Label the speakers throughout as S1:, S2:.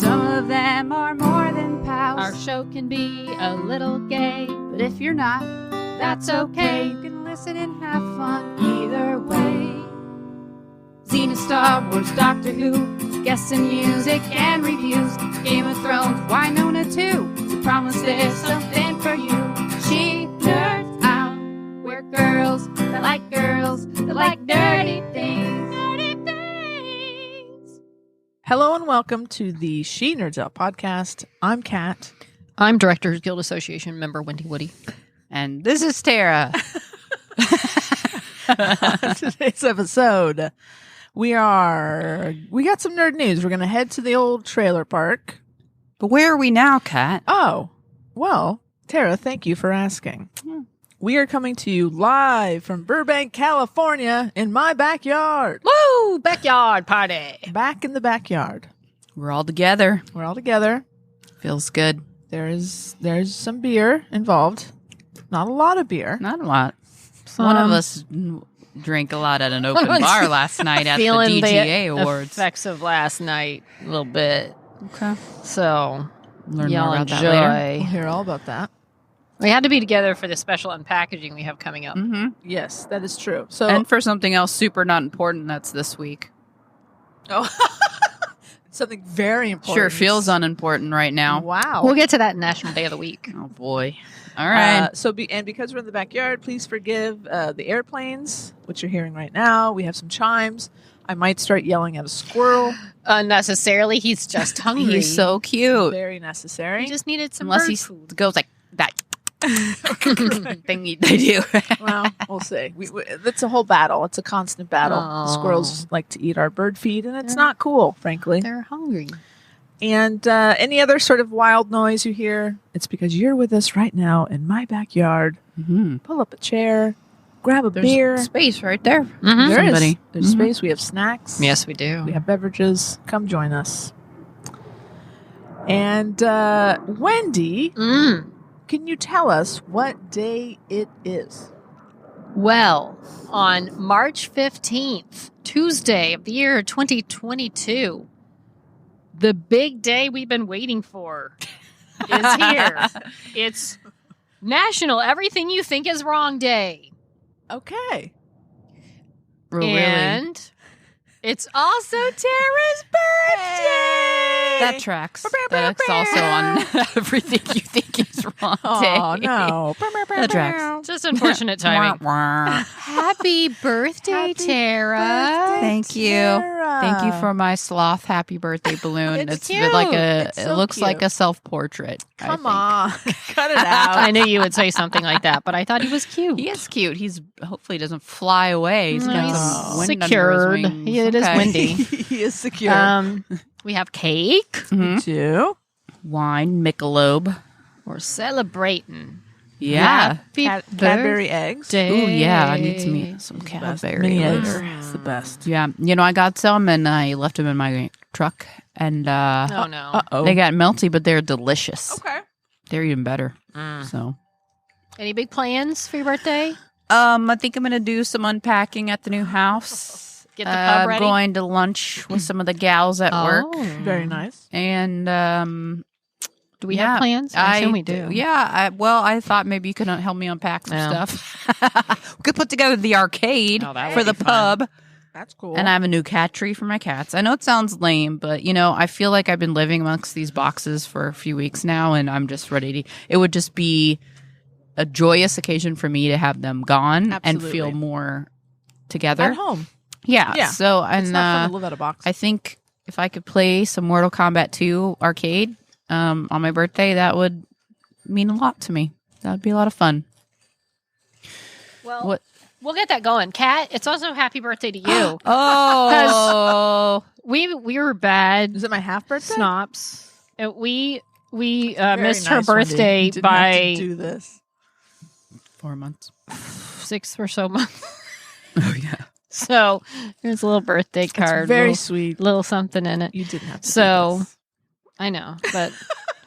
S1: Some of them are more than pals.
S2: Our show can be a little gay,
S1: But if you're not, that's okay. You can listen and have fun either way. Xena, Star Wars, Doctor Who, guests and music and reviews. Game of Thrones, Winona too. So promise there's something for you. She nerds out. We're girls that like dirty things. Dirty things.
S3: Hello and welcome to the She Nerds Out podcast. I'm Kat.
S2: I'm Directors Guild Association member Wendy Woody.
S4: And this is Tara.
S3: Today's episode, we got some nerd news. We're going to head to the old trailer park.
S4: But where are we now, Kat?
S3: Oh, well, Tara, thank you for asking. We are coming to you live from Burbank, California, in my backyard.
S2: Woo! Backyard party.
S3: Back in the backyard.
S4: We're all together.
S3: We're all together.
S4: Feels good.
S3: There's some beer involved. Not a lot of beer.
S4: Not a lot. One of us drank a lot at an open bar last night at the DGA Awards.
S2: Effects of last night a little bit.
S4: Okay.
S2: So
S4: Learn
S2: y'all
S4: more about
S2: enjoy.
S4: that later.
S3: We'll hear all about that.
S2: We had to be together for the special unpackaging we have coming up.
S4: Mm-hmm.
S3: Yes, that is true. So,
S4: And for something else super not important, that's this week.
S3: oh, something very important.
S4: Sure feels unimportant right now.
S3: Wow.
S2: We'll get to that National Day of the Week.
S4: Oh, boy. All right.
S3: Because we're in the backyard, please forgive the airplanes, which you're hearing right now. We have some chimes. I might start yelling at a squirrel.
S2: Unnecessarily, he's just hungry.
S4: He's so cute.
S3: Very necessary.
S2: He just needed some
S4: Unless
S2: bird
S4: he
S2: food.
S4: goes like that. Thing they do.
S3: Well, we'll see. It's a whole battle. It's a constant battle.
S2: Aw.
S3: The squirrels like to eat our bird feed, and it's not cool, frankly.
S2: They're hungry.
S3: And any other sort of wild noise you hear, it's because you're with us right now in my backyard.
S4: Mm-hmm.
S3: Pull up a chair, grab a
S4: There's
S3: beer.
S4: space right there.
S2: Mm-hmm.
S3: There is.
S4: Somebody.
S3: There's
S4: Mhm.
S3: space. We have snacks.
S2: Yes, we do.
S3: We have beverages. Come join us. And Wendy, can you tell us what day it is?
S2: Well, on March 15th, Tuesday of the year 2022, the big day we've been waiting for is here. It's National Everything You Think Is Wrong Day.
S3: Okay.
S4: Really?
S2: And it's also Tara's birthday.
S4: That tracks. That's also on Everything You Think Is Wrong Day.
S3: Oh, no.
S4: That tracks.
S2: Just unfortunate timing. Happy birthday,
S3: Happy
S2: Tara.
S3: birthday,
S4: Thank you.
S3: Tara.
S4: Thank you for my sloth happy birthday balloon.
S3: It's
S4: It's like
S2: cute.
S3: It's
S4: it
S3: so
S4: looks like
S3: cute.
S4: a self-portrait. I
S3: Come
S4: think.
S3: on. Cut it out.
S2: I knew you would say something like that, but I thought he was cute.
S4: He is cute. He's hopefully doesn't fly away. He's got
S2: He's
S4: some wind
S2: secured.
S4: under his wings.
S2: It is
S4: Okay.
S2: windy.
S3: He is secure.
S2: We have cake.
S4: Mhm.
S3: Two.
S4: Wine, Michelob.
S2: We're celebrating.
S4: Yeah.
S2: Happy
S3: Cadbury eggs.
S2: birthday.
S4: Ooh, yeah. I need some
S3: Best.
S4: Cadbury.
S3: Mini
S4: later.
S3: eggs. It's the best.
S4: Yeah. I got some and I left them in my truck and
S2: Oh, no.
S3: Uh-oh.
S4: they got melty, but they're delicious.
S3: Okay.
S4: They're even better.
S2: Mm.
S4: So,
S2: Any big plans for your birthday?
S4: I think I'm going to do some unpacking at the new house.
S2: Get the pub ready?
S4: Going to lunch with some of the gals at work.
S3: Very nice.
S4: And
S2: Do we have plans? I assume we do.
S4: Yeah. I thought maybe you could help me unpack some
S2: Yeah.
S4: stuff. We could put together the arcade
S2: Oh, that
S4: for
S2: would
S4: the
S2: be fun.
S4: pub.
S3: That's cool.
S4: And I have a new cat tree for my cats. I know it sounds lame, but I feel like I've been living amongst these boxes for a few weeks now, and I'm just ready to. It would just be a joyous occasion for me to have them gone and
S3: Absolutely.
S4: feel more together
S3: At home.
S4: Yeah. So
S3: It's
S4: and
S3: not fun to live out of a box.
S4: I think if I could play some Mortal Kombat 2 arcade on my birthday, that would mean a lot to me. That would be a lot of fun.
S2: Well,
S4: What?
S2: we'll get that going. Kat, it's also happy birthday to you.
S4: Oh,
S2: we were bad
S3: Is it my half birthday?
S2: snobs. We
S3: Very
S2: missed her
S3: nice, Wendy.
S2: birthday
S3: You didn't have to
S2: by
S3: do this.
S4: 4 months.
S2: 6 or so months.
S4: Oh yeah.
S2: So here's a little birthday card.
S3: It's very
S2: little,
S3: sweet.
S2: little something in it.
S3: You didn't have to.
S2: So
S3: do this.
S2: I know, but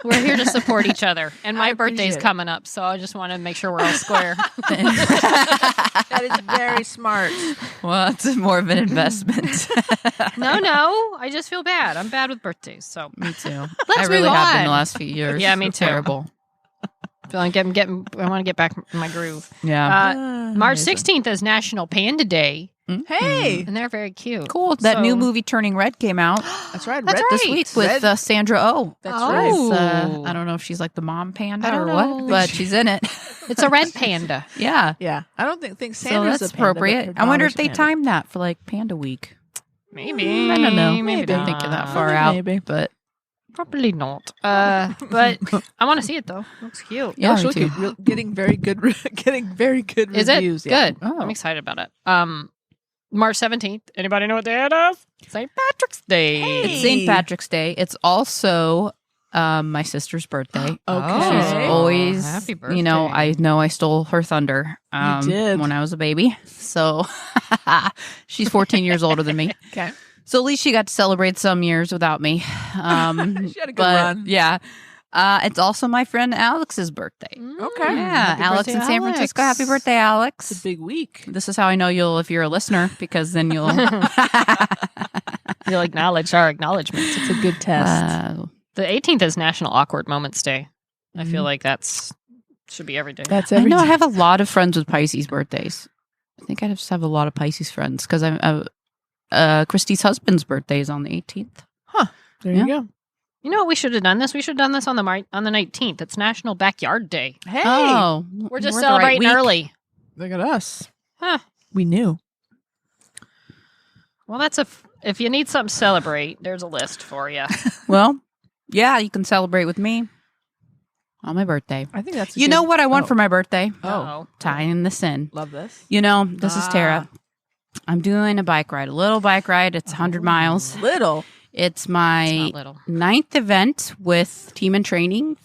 S2: We're here to support each other. And my
S3: I
S2: birthday's
S3: appreciate it.
S2: coming up, so I just want to make sure we're all square.
S3: That is very smart.
S4: Well, it's more of an investment.
S2: No. I just feel bad. I'm bad with birthdays, so.
S4: Me too.
S2: Let's
S4: I really
S2: move
S4: have been
S2: on.
S4: the last few years.
S2: Yeah, me
S4: It's
S2: too.
S4: Terrible.
S2: I want to get back in my groove.
S4: Yeah.
S2: March
S3: Amazing.
S2: 16th is National Panda Day,
S3: Hey,
S2: and they're very cute.
S4: Cool. That
S2: So-
S4: new movie Turning Red came out
S3: that's right.
S2: That's
S3: Red
S4: this
S2: right.
S4: week with
S3: Red-
S4: Sandra Oh.
S3: That's
S2: Oh.
S3: right.
S2: Ooh.
S4: I don't know if she's like the mom panda
S2: I
S4: or
S2: don't
S4: what,
S2: know.
S4: but she's in it.
S2: It's a red panda.
S4: Yeah.
S3: Yeah, I don't think
S4: So
S3: Sandra's
S4: that's
S3: a panda, but
S4: appropriate.
S3: her
S4: I wonder
S3: daughter's
S4: if they
S3: a panda.
S4: timed that for like Panda Week.
S2: Maybe.
S4: I don't know.
S2: Maybe
S3: Maybe.
S4: Didn't
S2: not.
S4: think of that far out.
S3: Maybe.
S4: But
S2: Probably not. But I want to see it though. Looks cute.
S4: yeah,
S3: she'll
S4: me too.
S3: get getting very good, getting very good
S2: Is
S3: reviews.
S2: it
S3: Yeah.
S2: good?
S4: Oh.
S2: I'm excited about it. March 17th. Anybody know what day it is? St. Patrick's Day.
S3: Hey.
S4: It's St. Patrick's Day. It's also my sister's birthday.
S3: Okay.
S4: She's always,
S2: Happy birthday.
S4: you know I stole her thunder
S3: did.
S4: when I was a baby. So she's 14 years older than me.
S3: Okay.
S4: So at least she got to celebrate some years without me.
S3: She had a good run.
S4: Yeah. It's also my friend Alex's birthday.
S3: Okay.
S4: Yeah,
S2: Happy
S4: Alex
S2: birthday,
S4: in San
S2: Alex.
S4: Francisco. Happy birthday, Alex.
S3: It's a big week.
S4: This is how I know you'll, if you're a listener, because then you'll.
S2: You'll acknowledge our acknowledgement.
S3: It's a good test.
S2: The 18th is National Awkward Moments Day. I
S3: Mm-hmm.
S2: feel like that's should be every day.
S3: That's
S4: I
S3: every
S4: know I
S3: day.
S4: have a lot of friends with Pisces birthdays. I think I just have a lot of Pisces friends because Christy's husband's birthday is on the 18th.
S3: There
S4: Yeah.
S3: you go.
S2: You know what? We should have done this. We should have done this on the 19th. It's National Backyard Day.
S3: Hey,
S4: Oh,
S2: We're just
S4: the right
S2: celebrating
S4: week.
S2: early.
S3: look at us.
S2: Huh.
S3: We knew.
S2: Well, if you need something to celebrate, there's a list for you.
S4: Well, yeah, you can celebrate with me on my birthday.
S3: I think that's.
S4: You know what I want for my birthday?
S3: Oh,
S4: Tying this in.
S3: love this.
S4: You know, this is Tara. I'm doing a bike ride, a little bike ride. It's 100 miles.
S3: Little.
S4: It's my
S2: It's not little.
S4: 9th event with Team in Training.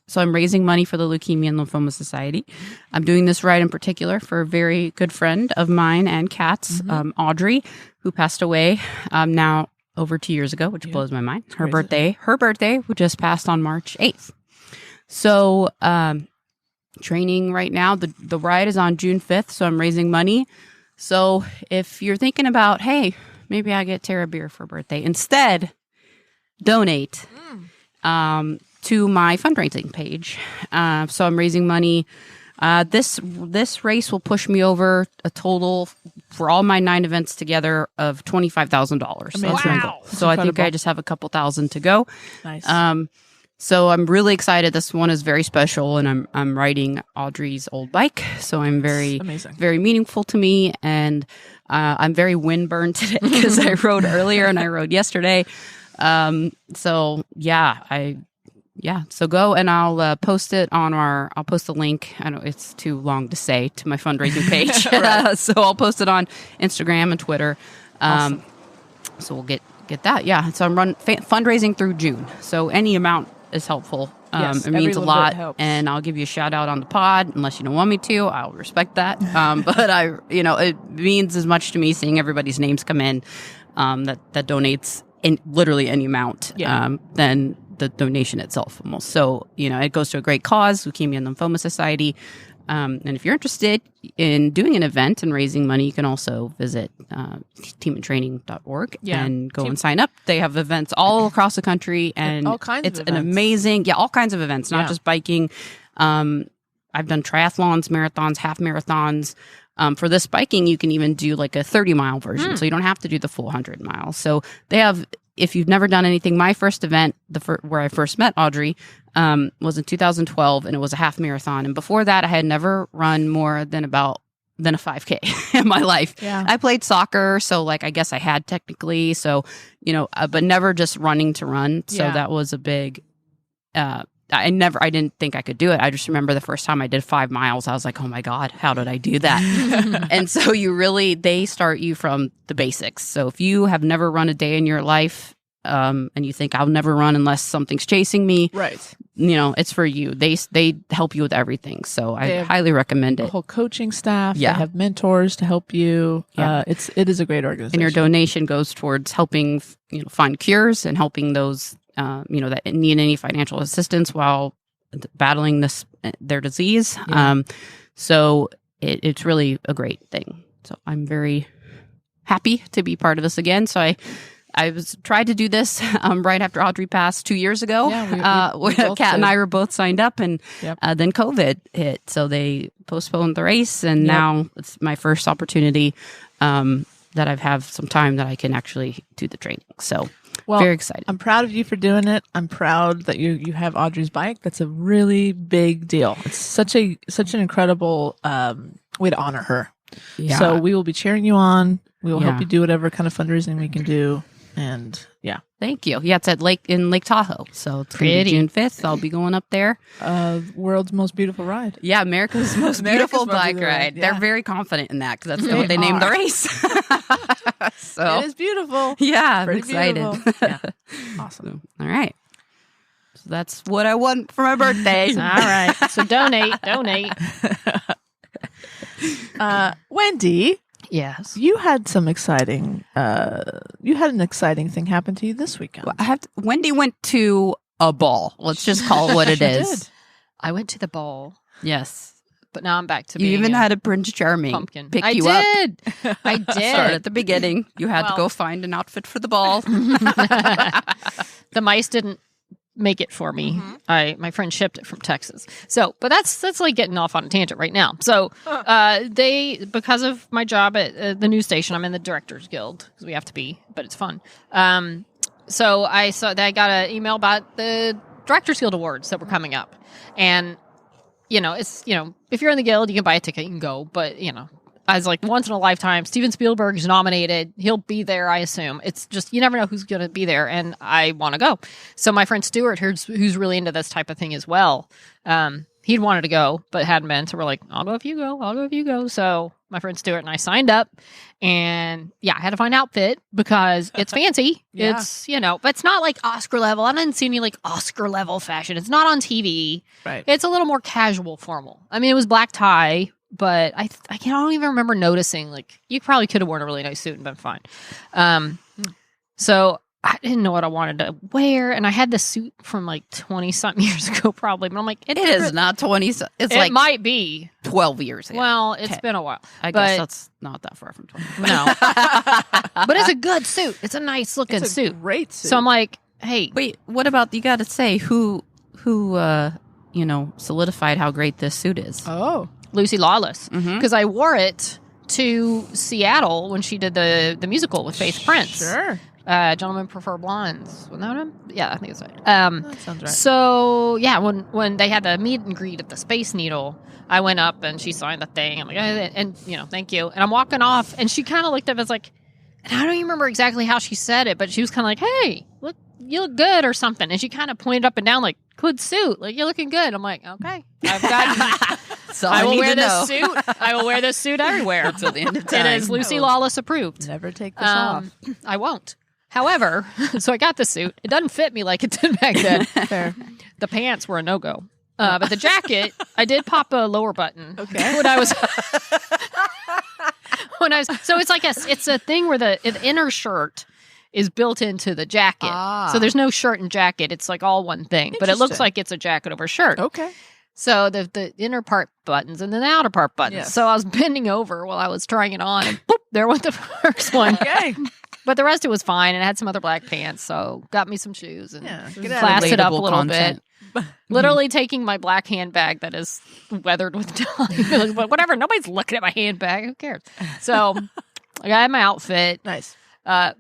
S4: So I'm raising money for the Leukemia and Lymphoma Society. I'm doing this ride in particular for a very good friend of mine and Kat's, Audrey, who passed away now over 2 years ago, which blows my mind. Her birthday just passed on March 8th. So training right now, the ride is on June 5th, so I'm raising money. So if you're thinking about, hey, maybe I get Tara beer for her birthday, instead, donate to my fundraising page. So I'm raising money. This race will push me over a total for all my 9 events together of $25,000. So that's my
S3: Amazing.
S4: goal.
S2: Wow.
S4: So I think
S3: Incredible.
S4: I just have a couple thousand to go.
S3: Nice.
S4: So I'm really excited. This one is very special, and I'm riding Audrey's old bike. So I'm very,
S3: amazing.
S4: very meaningful to me, and I'm very windburned today because I rode earlier and I rode yesterday. So so go, and I'll post it on I'll post the link. I know it's too long to say, to my fundraising page. So I'll post it on Instagram and Twitter.
S3: Awesome.
S4: So we'll get that. Yeah. So I'm fundraising through June. So any amount is helpful.
S3: Yes,
S4: It
S3: every
S4: means a
S3: little bit
S4: lot,
S3: helps.
S4: and I'll give you a shout out on the pod unless you don't want me to. I'll respect that. But it means as much to me seeing everybody's names come in that donates in literally any amount than the donation itself almost. So it goes to a great cause, Leukemia and Lymphoma Society. And if you're interested in doing an event and raising money, you can also visit teamandtraining.org and go and sign up. They have events all across the country, and
S3: all kinds
S4: it's
S3: of
S4: an
S3: events.
S4: amazing, all kinds of events, not just biking. I've done triathlons, marathons, half marathons. For this biking, you can even do like a 30-mile version, so you don't have to do the full 100 miles. So they have. If you've never done anything, my first event, where I first met Audrey, was in 2012, and it was a half marathon. And before that, I had never run more than a 5K in my life.
S3: Yeah.
S4: I played soccer, so I guess I had technically. So but never just running to run. So that was a big. I didn't think I could do it. I just remember the first time I did 5 miles, I was like, oh my God, how did I do that? And so they start you from the basics. So if you have never run a day in your life, and you think I'll never run unless something's chasing me,
S3: Right.
S4: It's for you. They help you with everything. So I
S3: have
S4: highly recommend
S3: A
S4: it.
S3: whole coaching staff.
S4: Yeah.
S3: They have mentors to help you.
S4: Yeah.
S3: It is a great organization.
S4: And your donation goes towards helping, find cures and helping those that need any financial assistance while battling their disease.
S3: Yeah.
S4: So it's really a great thing. So I'm very happy to be part of this again. So I tried to do this right after Audrey passed 2 years ago.
S3: Yeah, we both
S4: Kat and
S3: did.
S4: I were both signed up, and
S3: Yep.
S4: then COVID hit, so they postponed the race, and
S3: Yep.
S4: now it's my first opportunity that I've have some time that I can actually do the training. So
S3: Well,
S4: very excited.
S3: I'm proud of you for doing it. I'm proud that you have Audrey's bike. That's a really big deal. It's such an incredible way to honor her.
S4: Yeah.
S3: So we will be cheering you on. We will help
S4: Yeah.
S3: you do whatever kind of fundraising we can do. And yeah,
S4: Thank you. Yeah, it's at Lake Tahoe, so it's gonna be
S2: Pretty.
S4: June 5th. I'll be going up there.
S3: world's most beautiful ride.
S4: Yeah, America's most
S3: America's
S4: beautiful
S3: most
S4: bike
S3: beautiful
S4: ride.
S3: ride, yeah.
S4: They're very confident in that because that's
S3: They
S4: what they named the
S3: are.
S4: race. So
S3: It is beautiful.
S4: yeah, I'm
S3: Pretty
S4: excited.
S3: beautiful. Yeah. Awesome.
S4: All right. So that's what I want for my birthday.
S2: All right. So donate.
S3: Wendy,
S2: Yes.
S3: you had some exciting. You had an exciting thing happen to you this weekend.
S4: Wendy went to a ball. Let's just call it what it
S3: She
S4: is.
S3: did.
S2: I went to the ball,
S4: Yes.
S2: but now I'm back to
S4: You
S2: being
S4: even
S2: a
S4: had a Prince Charming
S2: pumpkin.
S4: pick
S2: I
S4: you up.
S2: did. I did.
S4: Start at the beginning. You had to
S2: Well-
S4: go find an outfit for the ball.
S2: The mice didn't make it for me. My friend shipped it from Texas. So, but that's like getting off on a tangent right now. So, they, because of my job at the news station, I'm in the Directors Guild because we have to be, but it's fun. So I saw that I got an email about the Directors Guild Awards that were coming up, and it's if you're in the guild, you can buy a ticket, you can go, but I was like, once in a lifetime, Steven Spielberg is nominated. He'll be there, I assume. It's just, you never know who's going to be there, and I want to go. So my friend Stuart, who's really into this type of thing as well, he'd wanted to go, but hadn't been. So we're like, I'll go if you go. So my friend Stuart and I signed up, and yeah, I had to find an outfit because it's fancy.
S3: Yeah.
S2: It's, but it's not like Oscar level. I didn't see any like Oscar level fashion. It's not on TV.
S3: Right.
S2: It's a little more casual, formal. I mean, it was black tie, but I don't even remember noticing. Like, you probably could have worn a really nice suit and been fine. So I didn't know what I wanted to wear, and I had this suit from like 20-something years ago, probably. But I'm like,
S4: It is not 20. It's
S2: It
S4: like
S2: might be.
S4: 12 years ago.
S2: Well, it's
S4: Okay.
S2: been a while.
S4: I
S2: but-
S4: guess that's not that far from 20.
S2: No, but it's a good suit. It's a nice looking
S3: It's a
S2: suit.
S3: great suit.
S2: So I'm like, hey,
S4: Wait, what about, you got to say who solidified how great this suit is?
S3: Oh,
S2: Lucy Lawless,
S4: Mhm.
S2: because I wore it to Seattle when she did the musical with Faith Prince.
S3: sure.
S2: Gentlemen Prefer Blondes. Wasn't that him? Yeah, I think it's right.
S3: That sounds right.
S2: So yeah, when they had the meet and greet at the Space Needle, I went up and she signed the thing. I'm like, and thank you. And I'm walking off, and she kind of looked up as like, and I don't even remember exactly how she said it, but she was kind of like, "Hey, you look good" or something. And she kind of pointed up and down like, "Good suit, like you're looking good." I'm like, okay, I've got.
S4: So
S2: I will
S4: need
S2: wear
S4: to
S2: this
S4: know.
S2: suit. I will wear this suit everywhere
S4: Until the end of
S2: It
S4: time.
S2: is Lucy Lawless approved.
S3: Never take this off.
S2: I won't. However, so I got the suit. It doesn't fit me like it did back then.
S3: Fair.
S2: The pants were a no-go. But the jacket, I did pop a lower button.
S3: Okay.
S2: When I was so it's like it's a thing where the inner shirt is built into the jacket.
S3: Ah.
S2: So there's no shirt and jacket. It's like all one thing. But it looks
S3: Interesting.
S2: like it's a jacket over shirt.
S3: Okay.
S2: So the inner part buttons and then the outer part buttons.
S3: Yes.
S2: So I was bending over while I was trying it on, and boop, there went the first one.
S3: Okay.
S2: But the rest of it was fine, and it had some other black pants, so got me some shoes and
S3: Yeah.
S2: classed it up a
S4: Relatable
S2: little
S4: content.
S2: bit. Literally taking my black handbag that is weathered with time. But whatever, nobody's looking at my handbag. Who cares? So I got my outfit.
S3: Nice.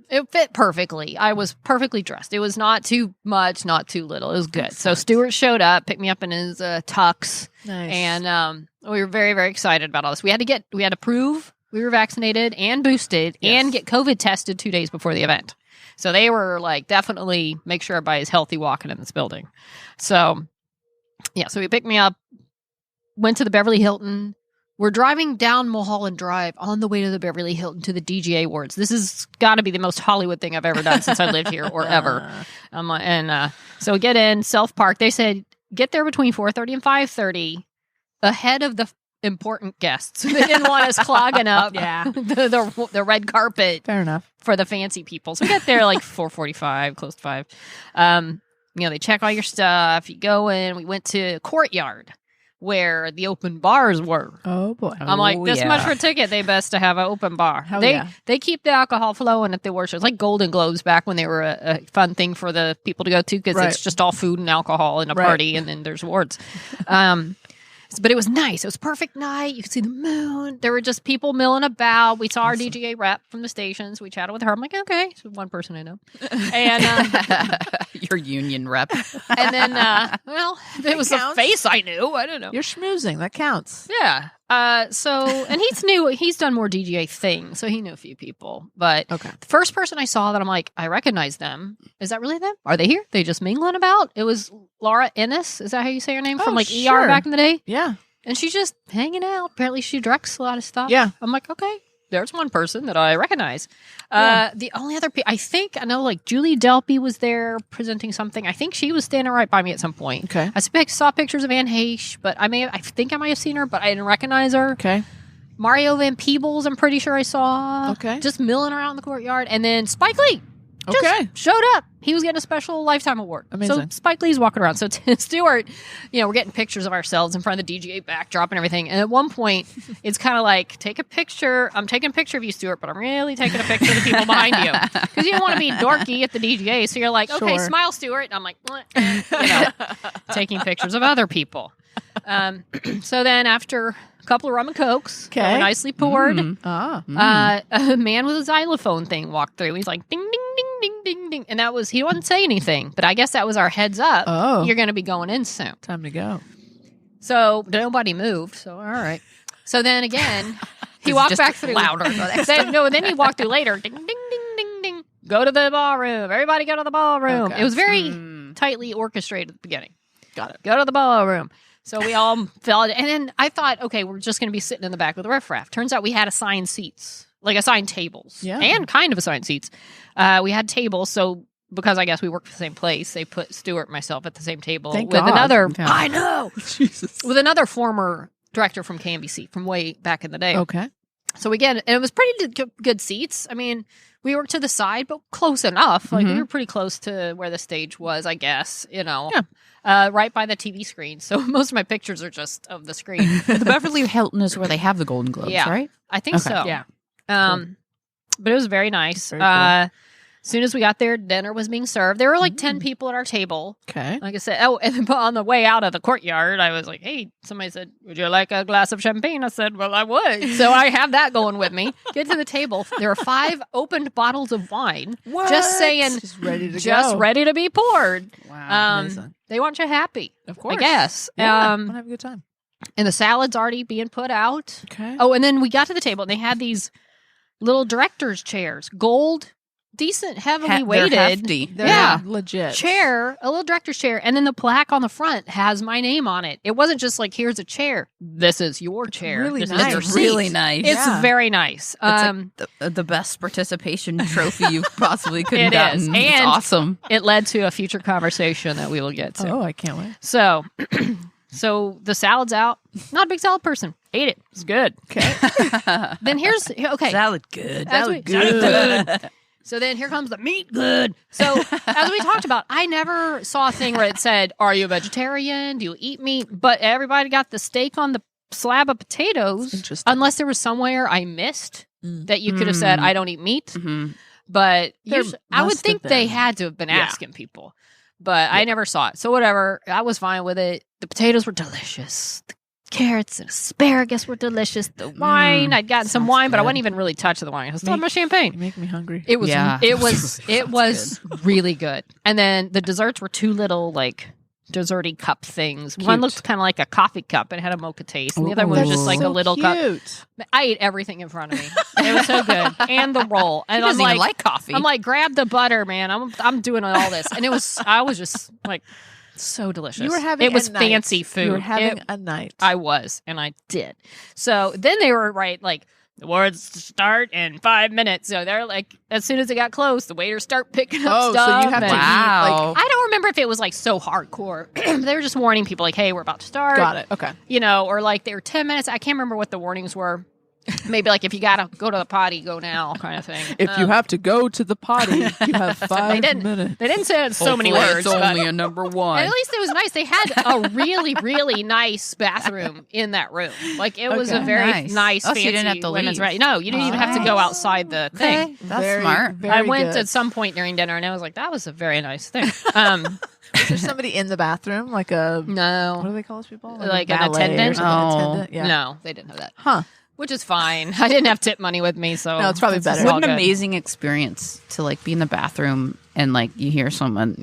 S2: It fit perfectly. I was perfectly dressed. It was not too much, not too little. It was good. So
S3: Excellent.
S2: Stuart showed up, picked me up in his tux,
S3: Nice.
S2: and we were very, very excited about all this. We had to prove we were vaccinated and boosted
S3: Yes.
S2: and get COVID tested 2 days before the event. So they were like, definitely make sure everybody's healthy walking in this building. So yeah, so he picked me up, went to the Beverly Hilton. We're driving down Mulholland Drive on the way to the Beverly Hilton to the DGA Awards. This has got to be the most Hollywood thing I've ever done since I lived here or ever. So we get in, self-park. They said, get there between 4:30 and 5:30 ahead of the important guests. They didn't want us clogging up
S3: Yeah.
S2: the red carpet
S3: Fair enough.
S2: for the fancy people. So we got there like 4:45, close to 5. they check all your stuff. You go in. We went to Courtyard where the open bars were.
S3: Oh boy.
S2: I'm like, this much for a ticket. They best to have an open bar.
S3: Hell
S2: they
S3: yeah.
S2: they keep the alcohol flowing at the award shows, like Golden Globes back when they were a fun thing for the people to go to because
S3: Right.
S2: it's just all food and alcohol and a
S3: Right.
S2: party, and then there's awards. But it was nice. It was a perfect night. You could see the moon. There were just people milling about. We saw our DGA rep from the stations. We chatted with her. I'm like, okay, so one person I know, and
S4: Your union rep.
S2: and then well, it was a
S3: counts.
S2: face I knew. I don't know.
S3: You're schmoozing. That counts.
S2: Yeah. And he's done more DGA things, so he knew a few people. But
S3: Okay.
S2: the first person I saw that I'm like, I recognize them. Is that really them? Are they here? They just mingling about? It was Laura Ennis. Is that how you say her name? From
S3: Oh,
S2: like
S3: sure.
S2: ER back in the day?
S3: Yeah.
S2: And she's just hanging out. Apparently she directs a lot of stuff.
S3: Yeah.
S2: I'm like, okay, there's one person that I recognize.
S3: Yeah.
S2: The only other people, I know like Julie Delpy was there presenting something. I think she was standing right by me at some point.
S3: Okay.
S2: I saw pictures of Anne Heche, but I think I might have seen her, but I didn't recognize her.
S3: Okay.
S2: Mario Van Peebles, I'm pretty sure I saw.
S3: Okay.
S2: Just milling around in the courtyard. And then Spike Lee just
S3: Okay.
S2: showed up. He was getting a special Lifetime Award.
S3: Amazing.
S2: So Spike Lee's walking around. So Stuart, we're getting pictures of ourselves in front of the DGA backdrop and everything. And at one point, it's kind of like, take a picture. I'm taking a picture of you, Stuart, but I'm really taking a picture of the people behind you. Because you don't want to be dorky at the DGA. So you're like, okay,
S3: Sure.
S2: smile, Stuart. And I'm like, taking pictures of other people. So then after a couple of rum and cokes, that were
S3: Okay.
S2: nicely poured,
S3: Ah.
S2: a man with a xylophone thing walked through. He's like, ding, ding, ding, ding, ding, ding. And he wasn't say anything, but I guess that was our heads up.
S3: Oh.
S2: You're going to be going in soon.
S3: Time to go.
S2: So nobody moved. So, all right. So then again, he
S4: It's
S2: walked
S4: just
S2: back through.
S4: louder.
S2: Then he walked through later. Ding, ding, ding, ding, ding. Go to the ballroom. Everybody go to the ballroom.
S3: Okay.
S2: It was very tightly orchestrated at the beginning.
S3: Got it.
S2: Go to the ballroom. So we all fell. And then I thought, okay, we're just going to be sitting in the back with the riffraff. Turns out we had assigned seats, like assigned tables.
S3: Yeah.
S2: And kind of assigned seats. We had tables. So because I guess we worked for the same place, they put Stuart and myself at the same table
S3: Thank
S2: with
S3: God.
S2: another.
S4: Yeah.
S2: I know.
S3: Jesus.
S2: With another former director from KNBC from way back in the day.
S3: Okay.
S2: So and it was pretty good seats. I mean, we were to the side, but close enough. Like we were pretty close to where the stage was, I guess,
S3: Yeah.
S2: right by the TV screen. So most of my pictures are just of the screen.
S4: The Beverly Hilton is where they have the Golden Globes,
S2: Yeah.
S4: right?
S2: I think
S4: Okay.
S2: so.
S3: Yeah.
S2: But it was very nice.
S3: Very cool.
S2: As soon as we got there, dinner was being served. There were like 10 people at our table.
S3: Okay.
S2: Like I said, and on the way out of the courtyard, I was like, hey, somebody said, would you like a glass of champagne? I said, well, I would. So I have that going with me. Get to the table. There are 5 opened bottles of wine. Just saying,
S3: Just ready to
S2: just
S3: go.
S2: ready to be poured.
S3: Wow. Amazing.
S2: They want you happy,
S3: Of course.
S2: I guess.
S3: Yeah. Wanna have a good time.
S2: And the salad's already being put out.
S3: Okay.
S2: Oh, and then we got to the table and they had these little director's chairs, gold, decent, heavily
S4: They're
S2: weighted
S4: hefty.
S3: They're
S2: yeah.
S3: legit.
S2: chair, a little director's chair, and then the plaque on the front has my name on it. It wasn't just like, here's a chair. This is your chair.
S3: really
S2: This
S3: nice.
S2: is your
S4: It's
S2: seat.
S4: really nice.
S2: It's
S3: Yeah.
S2: very nice.
S4: It's like the best participation trophy you possibly could have
S2: It is.
S4: gotten. It's
S2: And-
S4: awesome.
S2: It led to a future conversation that we will get to.
S3: Oh, I can't wait.
S2: So, so the salad's out. Not a big salad person. Ate it. It's good.
S3: Okay.
S2: Then okay.
S4: Salad good.
S2: As we- salad good. So then here comes the meat good. So as we talked about, I never saw a thing where it said, are you a vegetarian? Do you eat meat? But everybody got the steak on the slab of potatoes.
S3: Interesting.
S2: Unless there was somewhere I missed that you could have said, I don't eat meat.
S4: Mhm.
S2: But
S3: There
S2: I would
S3: must
S2: think
S3: have
S2: they
S3: been.
S2: had to have been
S3: Yeah.
S2: asking people. But I never saw it. So whatever. I was fine with it. The potatoes were delicious. The carrots and asparagus were delicious. The wine, I'd gotten some
S3: sounds
S2: wine, but I
S3: good.
S2: wouldn't even really touch the wine. I was talking
S3: Me-
S2: about champagne.
S3: You make me hungry.
S2: It was
S4: Yeah.
S2: it was it
S4: Sounds
S2: was really good. And then the desserts were 2 little like desserty cup things. One
S3: Cute.
S2: looked kind of like a coffee cup. It had a mocha taste. And the other
S4: Ooh.
S2: one was just
S4: They're
S2: like a
S3: So
S2: little cup.
S3: cute.
S2: I ate everything in front of me. It was so good. And the roll. And
S4: He
S2: I'm
S4: doesn't even
S2: like,
S4: like coffee.
S2: I'm like, grab the butter, man. I'm doing all this. And I was just like so delicious.
S3: You were having
S2: it was
S3: a night.
S2: fancy food.
S3: You were having
S2: It-
S3: a night.
S2: I was, and I did. So then they were right, like, the awards start in 5 minutes. So they're like, as soon as it got close, the waiters start picking up
S3: Oh, so
S2: stuff.
S3: you have to
S2: and-
S3: eat,
S4: Wow.
S2: I don't remember if it was like so hardcore. They were just warning people, like, hey, we're about to start.
S3: Got it. Okay.
S2: You know, or like they were 10 minutes. I can't remember what the warnings were. Maybe like if you gotta go to the potty, go now, kind of thing.
S3: If you have to go to the potty, you have 5 minutes.
S2: They didn't say it in so many words.
S4: It's only a number one.
S2: At least it was nice. They had a really, really nice bathroom in that room. Like it was a very nice,
S4: so
S2: fancy
S4: you didn't have to
S2: women's
S4: leave.
S2: right. No, you didn't even have to go outside the thing.
S4: That's smart.
S2: I went at some point during dinner and I was like, that was a very nice thing.
S3: Is there somebody in the bathroom, like a
S2: No.
S3: What do they call those people?
S2: Like
S3: a
S2: an
S3: valet
S2: attendant?
S3: or something?
S4: Oh.
S3: Attendant? Yeah.
S2: No, they didn't have that.
S3: Huh.
S2: Which is fine. I didn't have tip money with me, so
S3: No, it's probably better.
S4: What
S2: all
S4: an
S2: good.
S4: amazing experience to like be in the bathroom and like you hear someone,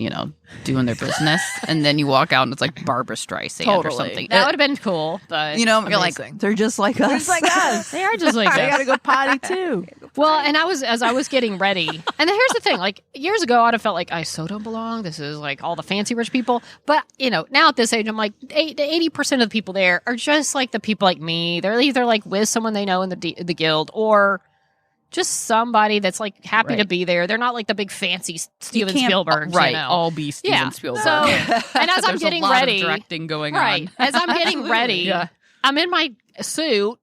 S4: doing their business and then you walk out and it's like Barbara Streisand or
S3: Totally.
S4: something.
S2: That would have been cool, but
S4: you're
S3: Amazing.
S4: like, they're just like us.
S3: Just like us.
S2: they are just like
S3: They
S2: us.
S3: got to go potty too.
S2: Well, and as I was getting ready, and then here's the thing: like years ago, I'd have felt like I so don't belong. This is like all the fancy rich people. But now at this age, I'm like 80% of the people there are just like the people like me. They're either like with someone they know in the guild, or just somebody that's like happy to be there. They're not like the big fancy Steven Spielberg,
S4: right? All be Steven Spielberg.
S2: So, and as I'm
S4: There's
S2: getting
S4: a lot
S2: ready,
S4: of directing going
S2: right?
S4: on.
S2: As I'm getting ready, I'm in my suit.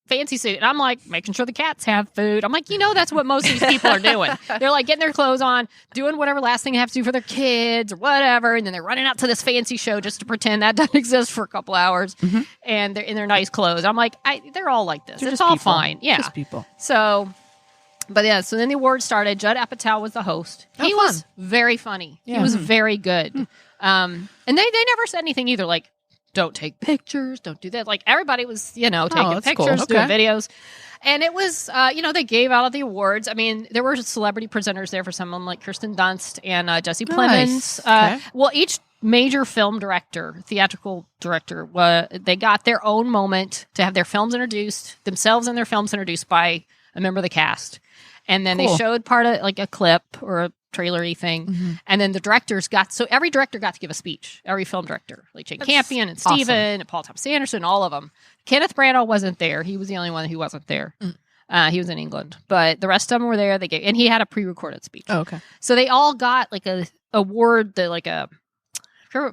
S2: Fancy suit, and I'm like making sure the cats have food. I'm like, that's what most of these people are doing. They're like getting their clothes on, doing whatever last thing they have to do for their kids or whatever, and then they're running out to this fancy show just to pretend that doesn't exist for a couple hours. And they're in their nice clothes. I'm like, they're all like this. It's all fine. Yeah,
S3: Just people.
S2: So, but yeah, so then the awards started. Judd Apatow was the host. He was very funny.
S3: Yeah.
S2: He was very good. And they never said anything either. Like, don't take pictures, don't do that. Like everybody was, taking
S3: that's
S2: pictures,
S3: cool.
S2: doing
S3: Okay.
S2: videos. And it was, they gave out the awards. I mean, there were celebrity presenters there for someone like Kirsten Dunst and Jesse Plemons.
S3: Okay.
S2: Well, each major film director, theatrical director, they got their own moment to have their films introduced, themselves and their films introduced by a member of the cast. And then they showed part of like a clip or a trailery thing. And then the directors every director got to give a speech, every film director, like Jake Campion and Steven and Paul Thomas Anderson, all of them. Kenneth Branagh wasn't there. He was the only one who wasn't there. He was in England, but the rest of them were there. And he had a pre-recorded speech.
S3: Oh, okay.
S2: So they all got like a award, like a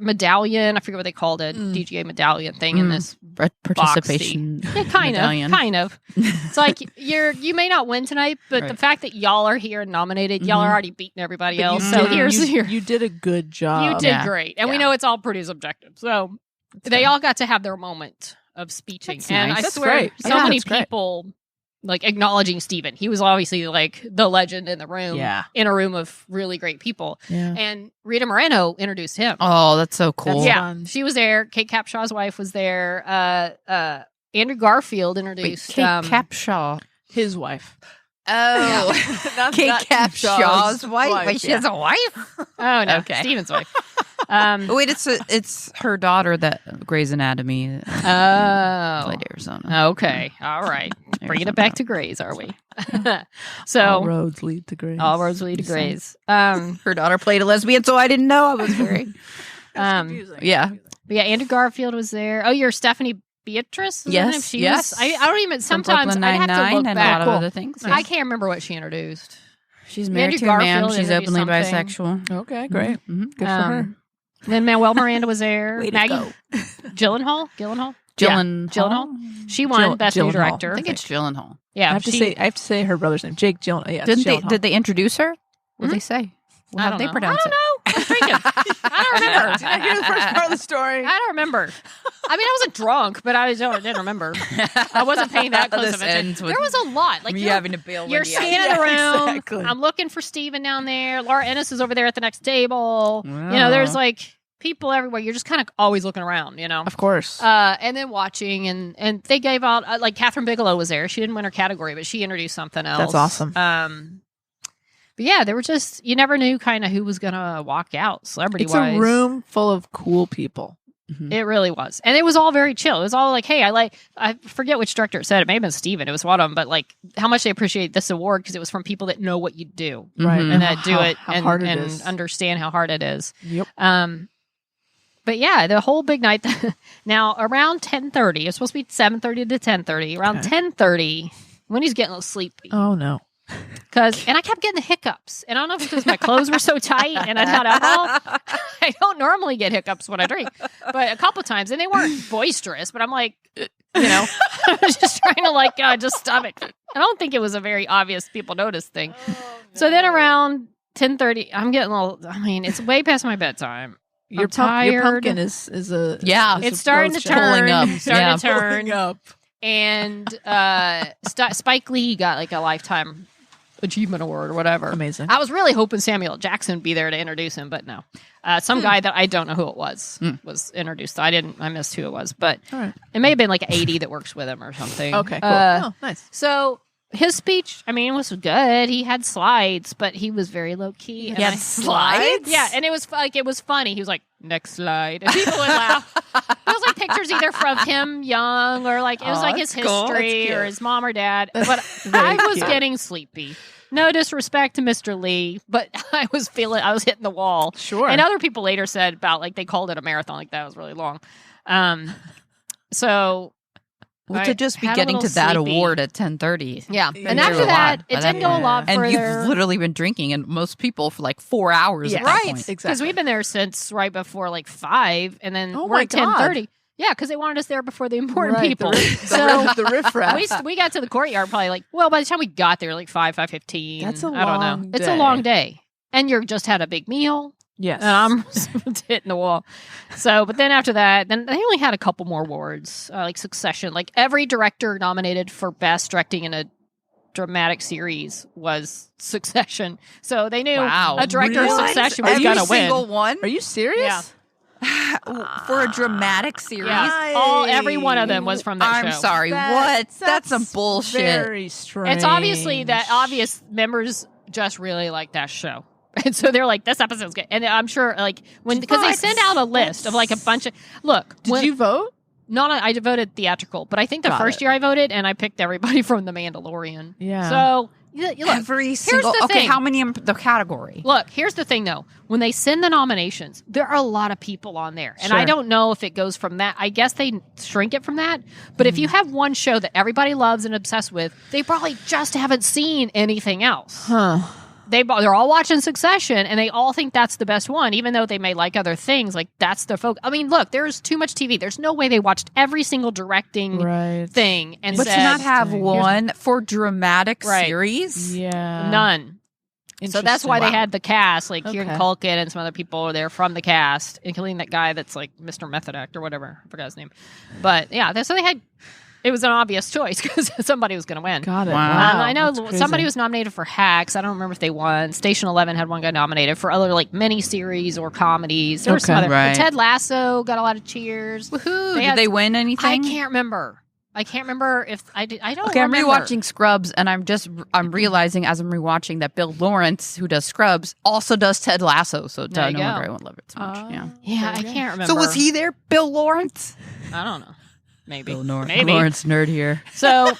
S2: medallion. I forget what they called it, DGA medallion thing in this
S4: Participation.
S2: boxy. Yeah, kind of. It's like you may not win tonight, but the fact that y'all are here and nominated, y'all are already beating everybody else. So
S3: you did a good job.
S2: you did great, and we know it's all pretty subjective. So they all got to have their moment of speeching,
S4: That's
S2: and
S4: nice.
S2: I
S3: That's
S2: swear,
S3: great.
S2: so
S3: Yeah,
S2: many
S3: that's great.
S2: people like acknowledging Steven. He was obviously like the legend in the room, in a room of really great people.
S3: Yeah.
S2: And Rita Moreno introduced him.
S4: Oh, that's so cool.
S3: That's
S2: Yeah, she was there. Kate Capshaw's wife was there. Andrew Garfield introduced
S4: Kate Capshaw.
S3: His wife.
S4: Oh,
S3: Not
S4: Kate
S3: Capshaw's
S4: Capshaw's wife. Wait, she has a wife?
S2: Oh no,
S4: Okay.
S2: Steven's wife.
S4: Wait, it's her daughter that Grey's Anatomy
S2: Oh,
S4: played Arizona.
S2: okay, all right. Bringing it back to Grey's, are we?
S3: All
S2: So
S3: roads lead to grace.
S2: all roads lead to Grey's.
S4: Her daughter played a lesbian, so I didn't know. I was very yeah.
S2: But yeah, Andrew Garfield was there. Oh, you're Stephanie Beatrice? Is that her name? She
S4: yes.
S2: was, I don't even.
S4: From
S2: Sometimes
S4: Brooklyn
S2: I have to
S4: Nine-Nine
S2: look
S4: and
S2: back.
S4: a lot of other things.
S2: I can't remember what she introduced.
S4: She's married
S2: Andrew
S4: to a man.
S2: Garfield
S4: She's
S2: introduced
S4: openly
S2: something.
S4: bisexual.
S3: Okay, great.
S4: Mm-hmm.
S3: Good for her.
S2: Then Manuel Miranda was there.
S4: Way to
S2: Maggie
S4: go.
S2: Gyllenhaal.
S4: Gyllenhaal.
S2: She won Best New
S3: Gyllenhaal.
S2: Director.
S4: I think it's Gyllenhaal.
S2: Yeah,
S3: I have to say her brother's name, Jake Gyllenhaal. Yeah,
S4: Did they introduce her? What did
S2: Hmm?
S4: they say? Well,
S2: I
S4: how
S2: don't
S4: they
S2: know.
S4: pronounce
S2: I don't know. I was drinking. I don't remember.
S3: Did I hear the first part of the story?
S2: I don't remember. I mean, I wasn't drunk, but I didn't remember. I wasn't paying that close
S4: This
S2: of attention.
S4: ends with
S2: There was a lot. Like
S4: me
S2: you're
S4: having to bail
S2: You're
S4: Wendy out.
S2: scanning the room.
S3: exactly.
S2: I'm looking for Steven down there. Laura Ennis is over there at the next table.
S4: Wow.
S2: There's like people everywhere. You're just kind of always looking around,
S3: Of course.
S2: and then watching, and they gave out like Catherine Bigelow was there. She didn't win her category, but she introduced something else.
S3: That's awesome.
S2: But yeah, there were just you never knew kind of who was gonna walk out celebrity
S3: It's
S2: wise.
S3: a room full of cool people.
S2: It really was, and it was all very chill. It was all like, "Hey, I forget which director said it. Maybe it was Steven. It was one of them, but like how much they appreciate this award because it was from people that know what you do,
S3: Right.
S2: and that do
S3: How-
S2: it
S3: how
S2: and,
S3: hard it
S2: and
S3: is.
S2: understand how hard it is."
S3: Yep.
S2: But yeah, the whole big night. Now around 10:30, it's supposed to be 7:30 to 10:30. Around 10:30, when he's getting a little sleepy.
S3: Oh no.
S2: And I kept getting the hiccups. And I don't know if it's because my clothes were so tight and I'd had alcohol. I don't normally get hiccups when I drink, but a couple times, and they weren't boisterous, but I'm like, I was just trying to just stop it. I don't think it was a very obvious people notice thing. So then around 10:30, I'm getting a little, it's way past my bedtime.
S3: Your
S2: tired.
S3: pumpkin is
S2: It's starting to turn.
S4: Pulling up.
S2: Starting to turn.
S3: Pulling up.
S2: And Spike Lee got like a Lifetime Achievement Award or whatever.
S3: Amazing.
S2: I was really hoping Samuel L. Jackson would be there to introduce him, but no. Some guy that I don't know who it was introduced. I missed who it was, but it may have been like 80 that works with him or something.
S3: Okay, cool. Nice.
S2: So his speech, it was good. He had slides, but he was very low key.
S4: He had slides?
S2: Yeah, and it was funny. He was like, next slide. And people would laugh. It was like pictures either from him young or like, it was like his history or his mom or dad. But I was getting sleepy. No disrespect to Mr. Lee, but I was hitting the wall.
S3: Sure.
S2: And other people later said about like, they called it a marathon, like that was really long. So...
S4: Well, to just be getting to that award at 10:30.
S2: Yeah. And after that, it didn't go a lot further.
S4: And you've literally been drinking, and most people for like 4 hours at that point.
S3: Exactly.
S2: Because we've been there since right before like 5, and then we're
S3: my
S2: at 10:30. Yeah, because they wanted us there before the important people.
S3: The riffraff.
S2: we got to the courtart probably like, by the time we got there, like 5:15.
S3: That's a
S2: I don't know.
S3: long
S2: It's
S3: day.
S2: a long day. And you've just had a big meal.
S3: Yes.
S2: And I'm hitting the wall. So, but then after that, then they only had a couple more awards, like Succession. Like every director nominated for Best Directing in a Dramatic Series was Succession. So they knew a director of Succession was going to win.
S4: Every single one?
S3: Are you serious?
S2: Yeah.
S4: For a dramatic series?
S2: Yeah. Every one of them was from that show.
S4: I'm sorry. What? That's some bullshit.
S3: Very strange.
S2: It's obviously that obvious members just really like that show. And so they're like, this episode's good. And I'm sure, like, because they send out a list of like a bunch of,
S3: Did you vote?
S2: I voted theatrical, but I think the first year I voted and I picked everybody from The Mandalorian.
S3: Yeah.
S2: So, look,
S4: Every single,
S2: here's the thing.
S4: how many in the category?
S2: Look, here's the thing though. When they send the nominations, there are a lot of people on there. And
S3: Sure.
S2: I don't know if it goes from that. I guess they shrink it from that. But if you have one show that everybody loves and obsessed with, they probably just haven't seen anything else.
S3: Huh.
S2: They're all watching Succession, and they all think that's the best one, even though they may like other things. Like, that's their focus. Look, there's too much TV. There's no way they watched every single directing thing. And
S4: But to not have one for dramatic series?
S3: Yeah.
S2: None. So that's why they
S3: Wow.
S2: had the cast, like Kieran Culkin and some other people there from the cast, including that guy that's like Mr. Method Act or whatever. I forgot his name. But yeah, so they had... It was an obvious choice because somebody was going to win.
S3: Got it.
S4: Wow.
S2: I know
S3: That's
S2: somebody
S3: crazy.
S2: was nominated for Hacks. I don't remember if they won. Station 11 had one guy nominated for other like mini-series or comedies. There were some
S3: Okay.
S2: other.
S4: Right.
S2: Ted Lasso got a lot of cheers.
S4: Woohoo!
S2: They
S4: Did
S2: had-
S4: they win
S2: I
S4: anything?
S2: can't remember. if I did. I don't
S4: Okay, I'm
S2: remember.
S4: rewatching Scrubs, and I'm realizing as I'm rewatching that Bill Lawrence, who does Scrubs, also does Ted Lasso. So
S2: There you
S4: no
S2: go.
S4: wonder I won't love it so much. Yeah.
S2: Yeah, I can't remember.
S4: So was he there, Bill Lawrence?
S2: I don't know. Maybe.
S4: Bill Lawrence,
S2: Maybe.
S4: Lawrence nerd here.
S2: So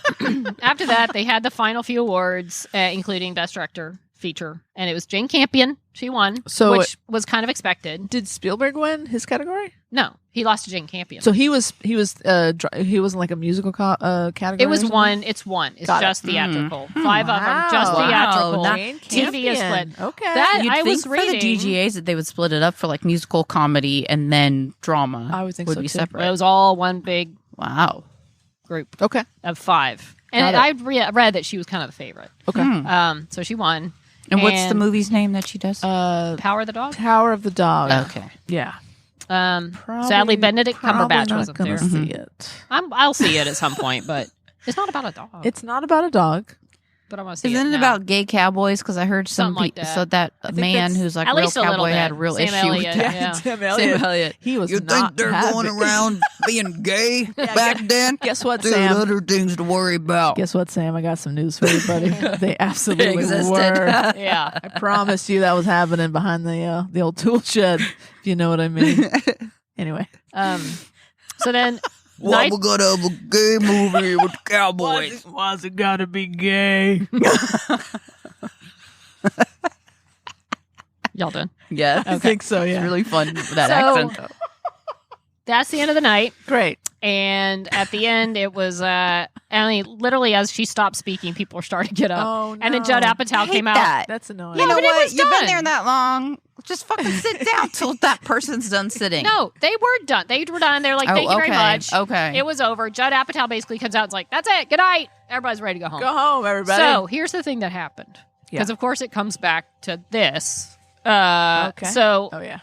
S2: after that, they had the final few awards, including Best Director Feature, and it was Jane Campion. She won,
S3: So
S2: which was kind of expected.
S3: Did Spielberg win his category?
S2: No, he lost to Jane Campion.
S3: So he wasn't like a musical category.
S2: It was
S3: or something?
S2: one. It's one. It's
S3: Got it.
S2: just theatrical. 5 of them,
S3: Wow.
S2: just
S3: Wow.
S2: theatrical.
S4: Not
S3: Jane
S2: TV is
S3: Campion.
S2: split.
S3: Okay.
S2: That
S4: You'd
S2: I
S4: think
S2: was
S4: for
S2: reading.
S4: the DGAs that they would split it up for like musical comedy and then drama.
S3: I would think
S4: would
S3: so,
S4: be
S3: too.
S4: separate.
S2: It was all one big
S4: Wow.
S2: group
S3: Okay.
S2: of 5, and
S3: Got
S2: I read that she was kind of the favorite.
S3: Okay.
S2: So she won.
S4: And what's the movie's name that she does?
S2: Power of the Dog.
S3: Tower of the Dog.
S4: Okay.
S3: Yeah.
S2: Sadly, Benedict Cumberbatch wasn't
S3: gonna
S2: there.
S3: see it.
S2: I'll see it at some point, but it's not about a dog.
S3: It's not about a dog.
S2: but I want to see
S4: Isn't it
S2: now.
S4: about gay cowboys? Because I heard
S2: Something like that.
S4: so that
S3: think
S4: man
S3: that's-
S4: who's like
S2: at
S4: real
S2: least a little
S4: cowboy
S2: bit.
S4: had a real
S2: Sam
S4: issue
S2: Elliott,
S4: with that.
S2: yeah.
S3: Sam
S4: Sam Elliott.
S3: He was
S5: You
S3: not
S5: think they're
S3: happy.
S5: going around being gay back then?
S3: Guess what,
S5: There's
S3: Sam?
S5: other things to worry about.
S3: Guess what, Sam? I got some news for you, buddy. They absolutely
S4: existed.
S3: were.
S2: Yeah.
S3: I promise you that was happening behind the old tool shed, if you know what I mean. Anyway.
S2: So then,
S5: Why
S2: night-
S5: we gotta have a gay movie with cowboys?
S3: Why's it gotta be gay?
S2: y'all done.
S4: Yes.
S3: I think so, yeah.
S4: It's really fun with that
S2: So-
S4: accent though.
S2: That's the end of the night.
S3: Great.
S2: And at the end, it was And I mean, literally, as she stopped speaking, people were starting to get up.
S3: Oh,
S2: And then
S3: no.
S2: Judd Apatow
S4: hate
S2: came out.
S4: that.
S3: That's annoying.
S2: Yeah,
S4: You know
S2: but it
S4: what?
S2: was
S4: You've
S2: done.
S4: been there that long. Just fucking sit down till that person's done sitting.
S2: No, they were done. They were done. They were like, thank you very much.
S4: Okay.
S2: It was over. Judd Apatow basically comes out and is like, that's it. Good night. Everybody's ready to go home.
S3: Go home, everybody.
S2: So here's the thing that happened.
S3: Yeah.
S2: Because, of course, it comes back to this.
S3: Okay.
S2: So
S3: Oh, yeah.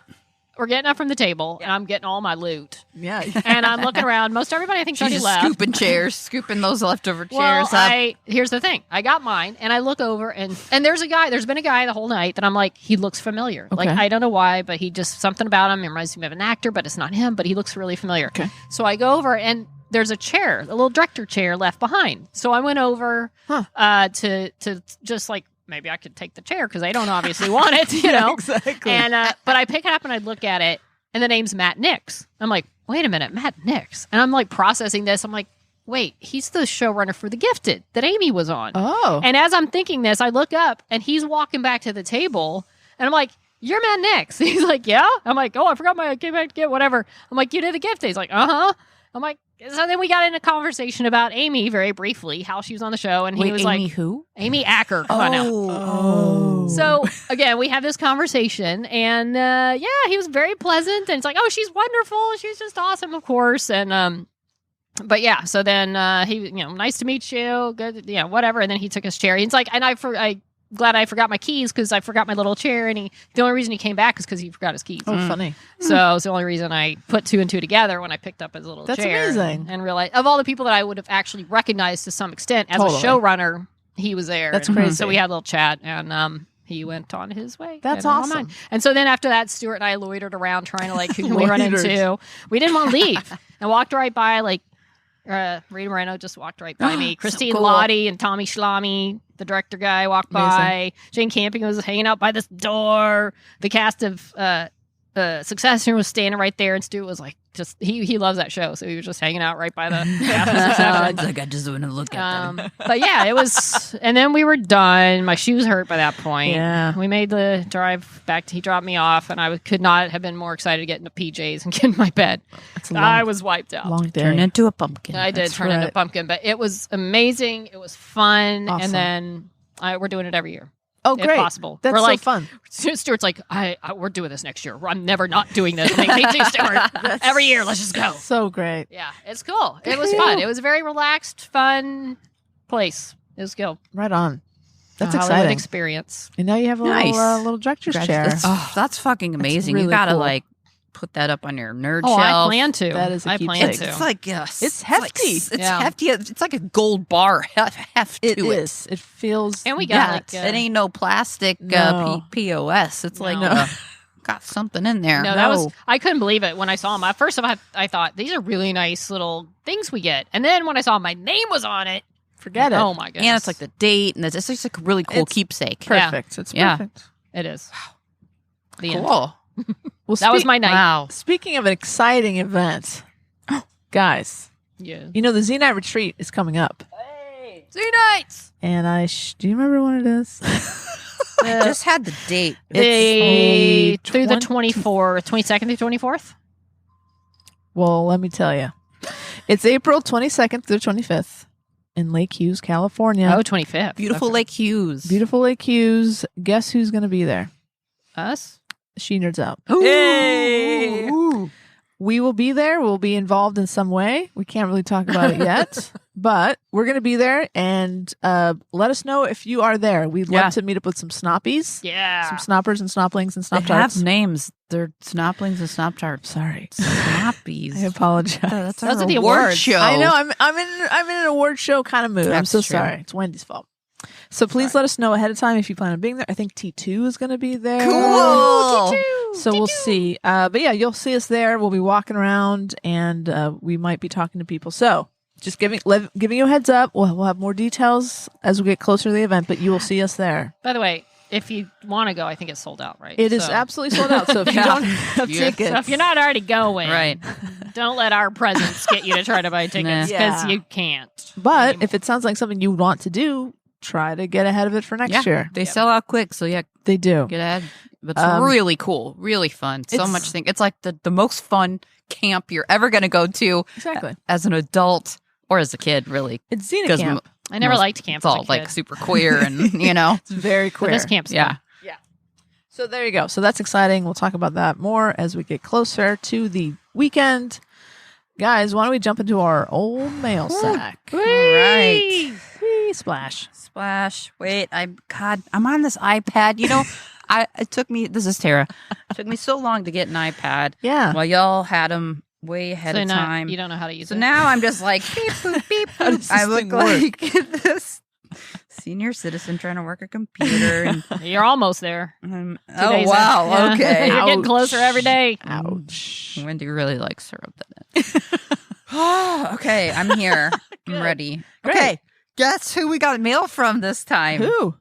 S2: we're getting up from the table, and I'm getting all my loot.
S3: Yeah.
S2: And I'm looking around. Most everybody, I think,
S4: She's
S2: already
S4: just
S2: left.
S4: scooping chairs, scooping those leftover
S2: Well,
S4: chairs up.
S2: here's the thing. I got mine, and I look over, and there's been a guy the whole night that I'm like, he looks familiar. Like,
S3: Okay.
S2: I don't know why, but he just, something about him, it reminds me of an actor, but it's not him, but he looks really familiar.
S3: Okay.
S2: So I go over, and there's a chair, a little director chair left behind. So I went over to just like, maybe I could take the chair because they don't obviously want it, you know?
S3: Exactly.
S2: And but I pick it up and I look at it, and the name's Matt Nix. I'm like, wait a minute, Matt Nix. And I'm like processing this. I'm like, wait, he's the showrunner for The Gifted that Amy was on.
S3: Oh.
S2: And as I'm thinking this, I look up and he's walking back to the table, and I'm like, you're Matt Nix. He's like, yeah. I'm like, oh, I came back to get whatever. I'm like, you did The Gifted. He's like, uh-huh. I'm like, so then we got in a conversation about Amy very briefly, how she was on the show, and he was
S4: Amy
S2: like,
S4: who?
S2: Amy Acker. Come on now.
S3: Oh.
S2: So again, we have this conversation, and he was very pleasant, and it's like, oh, she's wonderful, she's just awesome, of course, and but yeah, so then he, nice to meet you, good, whatever, and then he took his chair. He's like, and I glad I forgot my keys because I forgot my little chair, and the only reason he came back is because he forgot his keys.
S3: Oh, funny.
S2: So it's the only reason I put two and two together when I picked up his little
S3: That's
S2: chair.
S3: amazing.
S2: And realized, of all the people that I would have actually recognized to some extent as
S3: Totally.
S2: a showrunner, he was there.
S3: That's
S2: And
S3: crazy.
S2: So we had a little chat, and he went on his way.
S3: That's
S2: And I'm on
S3: awesome.
S2: mine. And so then after that, Stuart and I loitered around trying to, like, who can we run
S3: Loitered.
S2: into? We didn't want to leave. And walked right by, like, Rita Moreno just walked right by me. Christine
S4: cool.
S2: Lottie and Tommy Schlamme, the director guy, walked by. Jane Camping was hanging out by this door. The cast of Succession was standing right there, and Stu was like, he loves that show, so he was just hanging out right by the cast of Succession.
S5: It's like I just want to look at them.
S2: But yeah, it was, and then we were done. My shoes hurt by that point.
S3: Yeah.
S2: We made the drive back. He dropped me off, and I could not have been more excited to get into PJs and get in my bed.
S3: It's a long,
S2: I was wiped out.
S3: long day.
S4: Turn into a pumpkin.
S2: I did
S3: That's
S2: turn into a
S3: right.
S2: pumpkin, but it was amazing. It was fun,
S3: Awesome.
S2: and then we're doing it every year.
S3: Oh,
S2: if
S3: great.
S2: possible.
S3: That's
S2: We're
S3: so
S2: like,
S3: fun.
S2: Stuart's like, we're doing this next year. I'm never not doing this. I'm like, me too, Stuart. Every year, let's just go.
S3: So great.
S2: Yeah, it's cool. It was
S3: for
S2: fun.
S3: you.
S2: It was a very relaxed, fun place. It was cool.
S3: Right on. That's
S2: A Hollywood
S3: exciting.
S2: experience.
S3: And now you have a
S4: Nice.
S3: little director's chair.
S4: That's fucking amazing.
S3: really
S4: You gotta
S3: cool.
S4: like put that up on your nerd
S2: Oh,
S4: shelf.
S2: I plan to.
S3: That is a
S2: I
S3: keepsake.
S2: plan
S4: It's,
S2: to.
S4: it's like
S3: It's hefty.
S4: It's
S2: Yeah.
S4: hefty. It's like a gold bar heft to
S3: It is. It feels.
S2: And we got,
S3: that.
S2: like,
S4: it ain't no plastic
S3: No.
S4: POS. It's like
S2: No.
S4: got something in there.
S2: No, that was,
S3: No.
S2: I couldn't believe it when I saw them. At first, I thought, these are really nice little things we get. And then when I saw my name was on it,
S3: Forget it.
S2: oh my goodness.
S4: And it's like the date, and it's just like a really cool
S3: It's
S4: keepsake.
S3: Perfect. It's
S4: Yeah.
S3: perfect.
S2: It is. The end.
S4: Cool.
S3: Well,
S2: That was my night.
S4: Wow.
S3: Speaking of an exciting event, guys,
S2: Yeah.
S3: you know the Z Night Retreat is coming up.
S2: Z-Nights!
S3: And do you remember when it is?
S4: I just had the date.
S2: Through the 24th, 22nd through 24th?
S3: Well, let me tell you. It's April 22nd through 25th in Lake Hughes, California.
S2: Oh, 25th.
S4: Beautiful
S2: Okay.
S4: Lake Hughes.
S3: Beautiful Lake Hughes. Guess who's going to be there?
S2: Us?
S3: She Nerds Out.
S4: Hey.
S3: We will be there. We'll be involved in some way. We can't really talk about it yet, but we're going to be there. And let us know if you are there. We'd love
S4: Yeah.
S3: to meet up with some snoppies,
S2: Yeah.
S3: some snoppers and snoplings and
S4: They
S3: snop-tarts.
S4: have names. They're snoplings and snop-tarts.
S3: Sorry.
S4: Snappies.
S3: I apologize.
S4: That's
S2: Those
S4: our
S2: are the
S4: award
S2: awards.
S4: show.
S3: I know. I'm in an award show kind of mood. I'm
S4: That's
S3: so
S4: true.
S3: sorry. It's Wendy's fault. So please let us know ahead of time if you plan on being there. I think T2 is going to be there.
S4: Cool.
S3: So we'll see. But yeah, you'll see us there. We'll be walking around and we might be talking to people. So just giving you a heads up. We'll have more details as we get closer to the event, but you will see us there.
S2: By the way, if you want to go, I think it's sold out, right?
S3: It is
S2: So-
S3: absolutely sold out. So if you don't have
S4: Yeah.
S3: tickets,
S2: So if you're not already going,
S4: Right.
S2: don't let our presence get you to try to buy tickets
S3: Nah.
S2: because
S3: Yeah.
S2: you can't.
S3: but
S2: anymore.
S3: if it sounds like something you want to do, try to get ahead of it for next year.
S4: They sell out quick, so yeah,
S3: They do.
S4: get ahead. But it's
S3: Um,
S4: really cool, really fun. So
S3: it's-
S4: much thing. It's like the most fun camp you're ever going to go to
S3: Exactly.
S4: as an adult. Or as a kid, really.
S3: It's Xena
S4: 'Cause
S3: Camp.
S2: I never liked camp.
S4: It's all like super queer and, you know.
S3: It's very
S2: But
S3: queer.
S2: this camp's
S4: Yeah.
S2: fun.
S3: So there you go. So that's exciting. We'll talk about that more as we get closer to the weekend. Guys, why don't we jump into our old mail sack?
S4: All right.
S3: Whee, splash.
S4: Splash. Wait, I'm on this iPad. You know, it took me, this is Tara. It took me so long to get an iPad.
S3: Yeah.
S4: While y'all had them way ahead
S2: So
S4: of
S2: now
S4: time.
S2: you don't know how to use
S4: So
S2: it.
S4: now I'm just like, beep, boop, beep,
S3: How does
S4: boop. I
S3: this
S4: look
S3: thing work?
S4: like this senior citizen trying to work a computer. And
S2: You're almost there.
S4: oh,
S2: days
S4: wow.
S2: in. Yeah.
S4: Okay.
S2: You're getting
S3: Ouch.
S2: closer every day.
S3: Ouch.
S4: Wendy really likes syrup in it. Okay, I'm here. I'm ready.
S3: Great.
S4: Okay, guess who we got mail from this time?
S3: Who?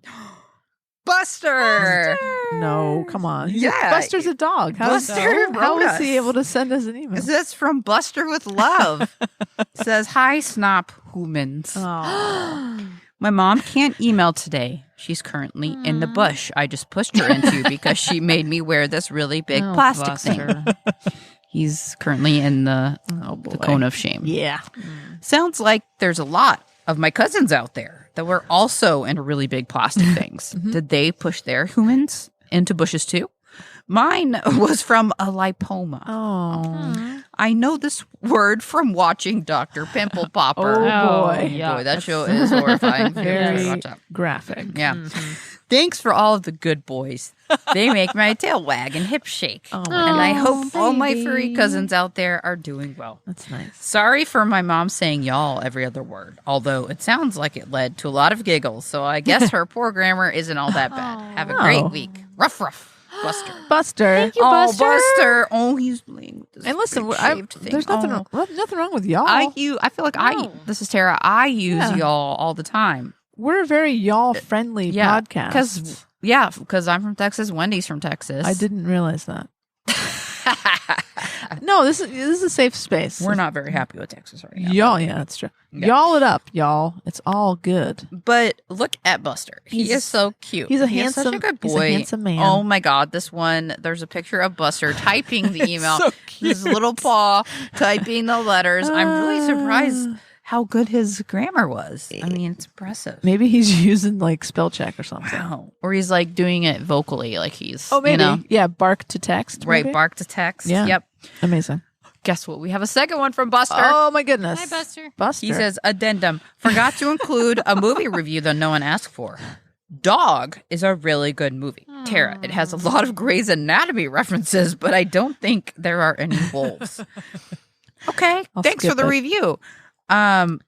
S4: Buster.
S3: No, come on.
S4: Yeah.
S3: Buster's a dog. How
S4: Buster
S3: how
S4: wrote
S3: was he
S4: us.
S3: able to send us an email?
S4: Is this from Buster with Love? Says, hi, Snop Humans.
S3: Oh.
S4: My mom can't email today. She's currently in the bush I just pushed her into because she made me wear this really big
S2: Oh,
S4: plastic thing.
S2: Buster.
S4: He's currently in the
S3: boy.
S4: cone of shame.
S3: Yeah.
S4: Sounds like there's a lot of my cousins out there that were also into really big plastic things. Did they push their humans into bushes too? Mine was from a lipoma.
S3: Oh.
S4: I know this word from watching Dr. Pimple Popper.
S3: Oh, boy.
S2: yeah.
S4: Boy, that show is horrifying.
S3: Very
S4: Watch out.
S3: graphic.
S4: Yeah. Thanks for all of the good boys. They make my tail wag and hip shake.
S3: Oh,
S4: And I hope all my
S3: baby.
S4: furry cousins out there are doing well.
S3: That's nice.
S4: Sorry for my mom saying y'all every other word, although it sounds like it led to a lot of giggles, so I guess her poor grammar isn't all that bad. Have a great
S3: Oh.
S4: week. Ruff, ruff. Buster.
S3: Buster.
S2: Thank you,
S4: Oh,
S2: Buster.
S4: Buster. Oh, he's playing with this
S3: And listen,
S4: big
S3: I,
S4: shaved thing.
S3: there's nothing,
S4: Oh.
S3: nothing wrong with y'all.
S4: I feel like
S2: No.
S4: this is Tara. I use
S3: Yeah.
S4: y'all all the time.
S3: We're a very y'all-friendly
S4: Yeah,
S3: podcast.
S4: Because I'm from Texas. Wendy's from Texas.
S3: I didn't realize that. No, this is a safe space.
S4: We're not very happy with Texas right now.
S3: Y'all, yeah, that's true.
S4: Yeah.
S3: Y'all it up, y'all. It's all good.
S4: But look at Buster. He
S3: He's-
S4: is so cute.
S3: he's a
S4: He is such
S3: handsome-
S4: a good
S3: he's
S4: boy.
S3: a handsome man.
S4: Oh my God, this one. There's a picture of Buster typing the email.
S3: so cute.
S4: His little paw typing the letters. I'm really surprised how good his grammar was. I mean, it's impressive.
S3: Maybe he's using like spell check or something.
S4: Wow. Or he's like doing it vocally, like he's
S3: Oh, maybe.
S4: you know,
S3: Yeah, bark to text.
S4: right,
S3: maybe?
S4: bark to text.
S3: Yeah.
S4: Yep.
S3: Amazing.
S4: Guess what? We have a second one from Buster.
S3: Oh my goodness.
S2: Hi, Buster.
S3: Buster.
S4: He says, addendum. Forgot to include a movie review that no one asked for. Dog is a really good movie. Tara, it has a lot of Grey's Anatomy references, but I don't think there are any wolves. Okay.
S3: I'll
S4: Thanks for
S3: skip
S4: the
S3: it.
S4: review. I'm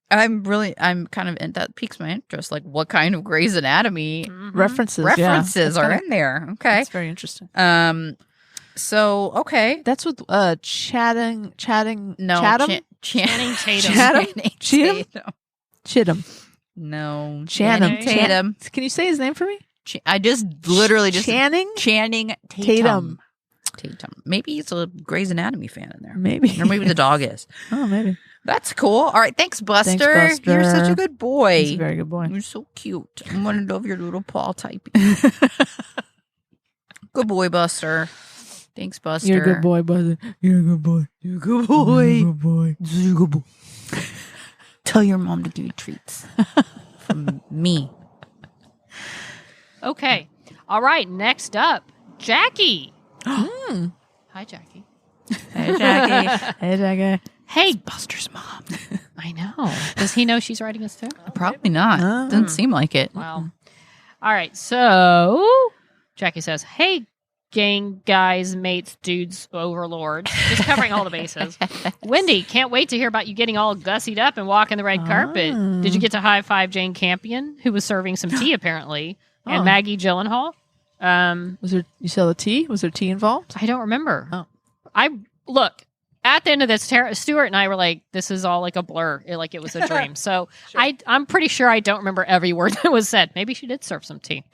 S4: kind of, and that piques my interest. Like, what kind of Grey's Anatomy
S3: references.
S4: references
S3: yeah.
S4: are
S3: That's
S4: in there? Okay.
S3: That's very interesting.
S4: So, okay.
S3: That's with chatting.
S4: No.
S3: Chatham?
S2: Channing Tatum.
S3: Chatham?
S4: Channing
S3: Cheatham?
S4: Tatum.
S3: Chittum.
S4: No.
S3: Channing
S4: Tatum.
S3: Can you say his name for me?
S4: I just literally just
S3: Channing
S4: Channing
S3: Tatum.
S4: Tatum. Maybe he's a Grey's Anatomy fan in there.
S3: Maybe.
S4: Or maybe the dog is.
S3: Oh, maybe.
S4: That's cool. All right. Thanks, Buster.
S3: Thanks, Buster.
S4: You're such a good boy.
S3: He's a very good boy.
S4: You're so cute. I'm going to love your little paw typing. Good boy, Buster. Thanks, Buster.
S3: You're a good boy, Buster. You're a good boy.
S4: You're a good
S3: You're
S4: boy.
S3: a good boy.
S4: You're a good boy. Tell your mom to give you treats from me.
S2: Okay. All right. Next up, Jackie. Hi, Jackie.
S4: Hey, Jackie.
S3: Hey, Jackie.
S2: Hey,
S4: Buster's mom.
S2: I know. Does he know she's writing us too?
S4: Probably not.
S3: Oh.
S4: Doesn't seem like it.
S2: Wow. All right. So Jackie says, hey, gang, guys, mates, dudes, overlords. Just covering all the bases. Wendy, can't wait to hear about you getting all gussied up and walking the red carpet. Did you get to high five Jane Campion, who was serving some tea apparently, and
S3: Oh.
S2: Maggie Gyllenhaal?
S3: Was there, you saw the tea? Was there tea involved?
S2: I don't remember.
S3: Oh.
S2: Look, at the end of this, Stuart and I were like, this is all like a blur. Like it was a dream. So I'm pretty sure I don't remember every word that was said. Maybe she did serve some tea.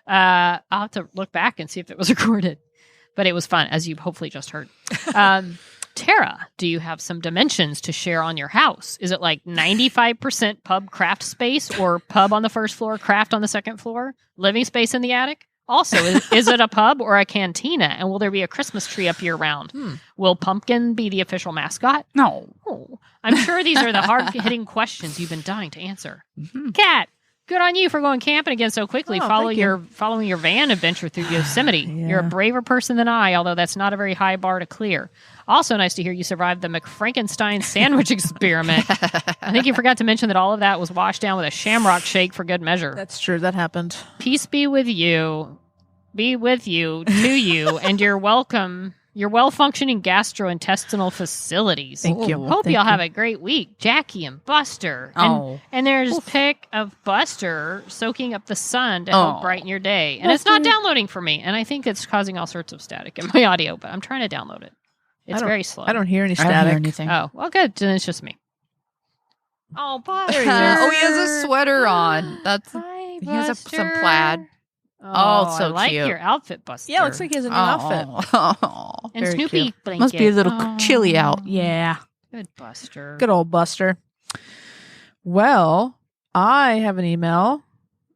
S2: I'll have to look back and see if it was recorded. But it was fun, as you hopefully just heard. Tara, do you have some dimensions to share on your house? Is it like 95% pub craft space or pub on the first floor, craft on the second floor, living space in the attic? Also, is it a pub or a cantina? And will there be a Christmas tree up year round? Will Pumpkin be the official mascot?
S4: No.
S2: Oh, I'm sure these are the hard-hitting questions you've been dying to answer. Kat, good on you for going camping again so quickly, following your van adventure through Yosemite.
S3: Yeah.
S2: You're a braver person than I, although that's not a very high bar to clear. Also nice to hear you survived the McFrankenstein sandwich experiment. I think you forgot to mention that all of that was washed down with a shamrock shake for good measure.
S3: That's true. That happened.
S2: Peace be with you. Be with you, to you, and your well-functioning gastrointestinal facilities.
S3: Thank you.
S2: Hope
S3: Thank
S2: y'all
S3: you.
S2: have a great week. Jackie and Buster. And there's a pic of Buster soaking up the sun to help brighten your day. And it's not downloading for me. And I think it's causing all sorts of static in my audio, but I'm trying to download it. It's very slow.
S3: I don't hear any
S4: I don't
S3: static.
S4: hear anything.
S2: Oh, well, good. Then it's just me. Oh, Buster.
S3: There he is.
S4: Oh, he has a sweater on.
S2: Hi,
S4: He has some
S2: Buster.
S4: plaid.
S2: Oh,
S4: so
S2: I like
S4: cute.
S2: your outfit, Buster.
S3: Yeah, looks like he has a new outfit.
S4: Oh.
S2: And
S3: very
S2: Snoopy
S3: cute.
S2: blanket.
S4: Must be a little chilly out.
S3: Yeah.
S2: Good Buster.
S3: Good old Buster. Well, I have an email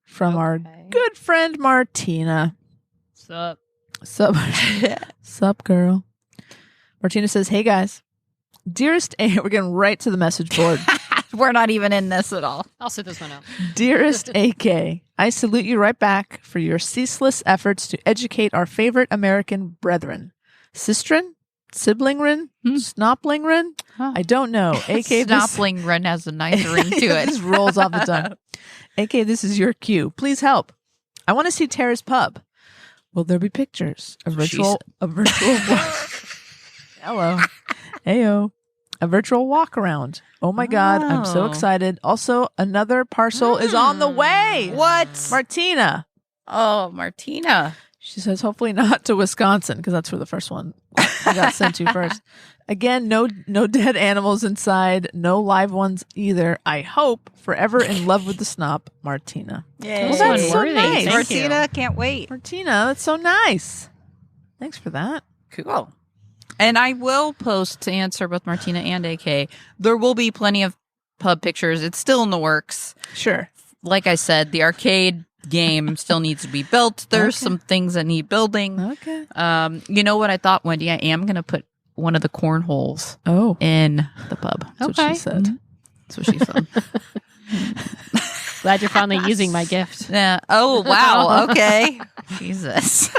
S3: from our
S2: Okay.
S3: good friend Martina.
S2: Sup?
S3: Sup, sup, girl. Martina says, "Hey guys, dearest A," we're getting right to the message board.
S4: We're not even in this at all.
S2: I'll sit this one out.
S3: Dearest AK, I salute you right back for your ceaseless efforts to educate our favorite American brethren. Sistren? Siblingren? Snoplingren?
S4: Huh.
S3: I don't know. AK, this
S4: Snoppling run has a nice ring to it.
S3: just rolls off the tongue. AK, this is your cue. Please help. I want to see Tara's pub. Will there be pictures? A virtual Hello. Heyo. A virtual walk around. Oh my God. I'm so
S4: Oh.
S3: excited. Also, another parcel is on the way.
S4: What?
S3: Martina.
S4: Oh, Martina.
S3: She says, hopefully not to Wisconsin, because that's where the first one I got sent to first. Again, no dead animals inside, no live ones either. I hope forever in love with the snop, Martina.
S4: Yeah.
S3: Well, that's so
S2: Worthy.
S3: nice.
S2: Thank
S4: Martina, can't wait.
S3: Martina, that's so nice. Thanks for that.
S4: Cool. And I will post to answer both Martina and AK. There will be plenty of pub pictures. It's still in the works.
S3: Sure.
S4: Like I said, the arcade game still needs to be built. There's
S3: Okay.
S4: some things that need building.
S3: Okay.
S4: You know what I thought, Wendy? I am going to put one of the cornholes
S3: Oh,
S4: in the pub.
S3: that's what
S2: Okay.
S3: she said.
S4: That's what she said.
S2: Glad you're finally using my gift.
S4: Yeah. Oh, wow. Okay. Jesus.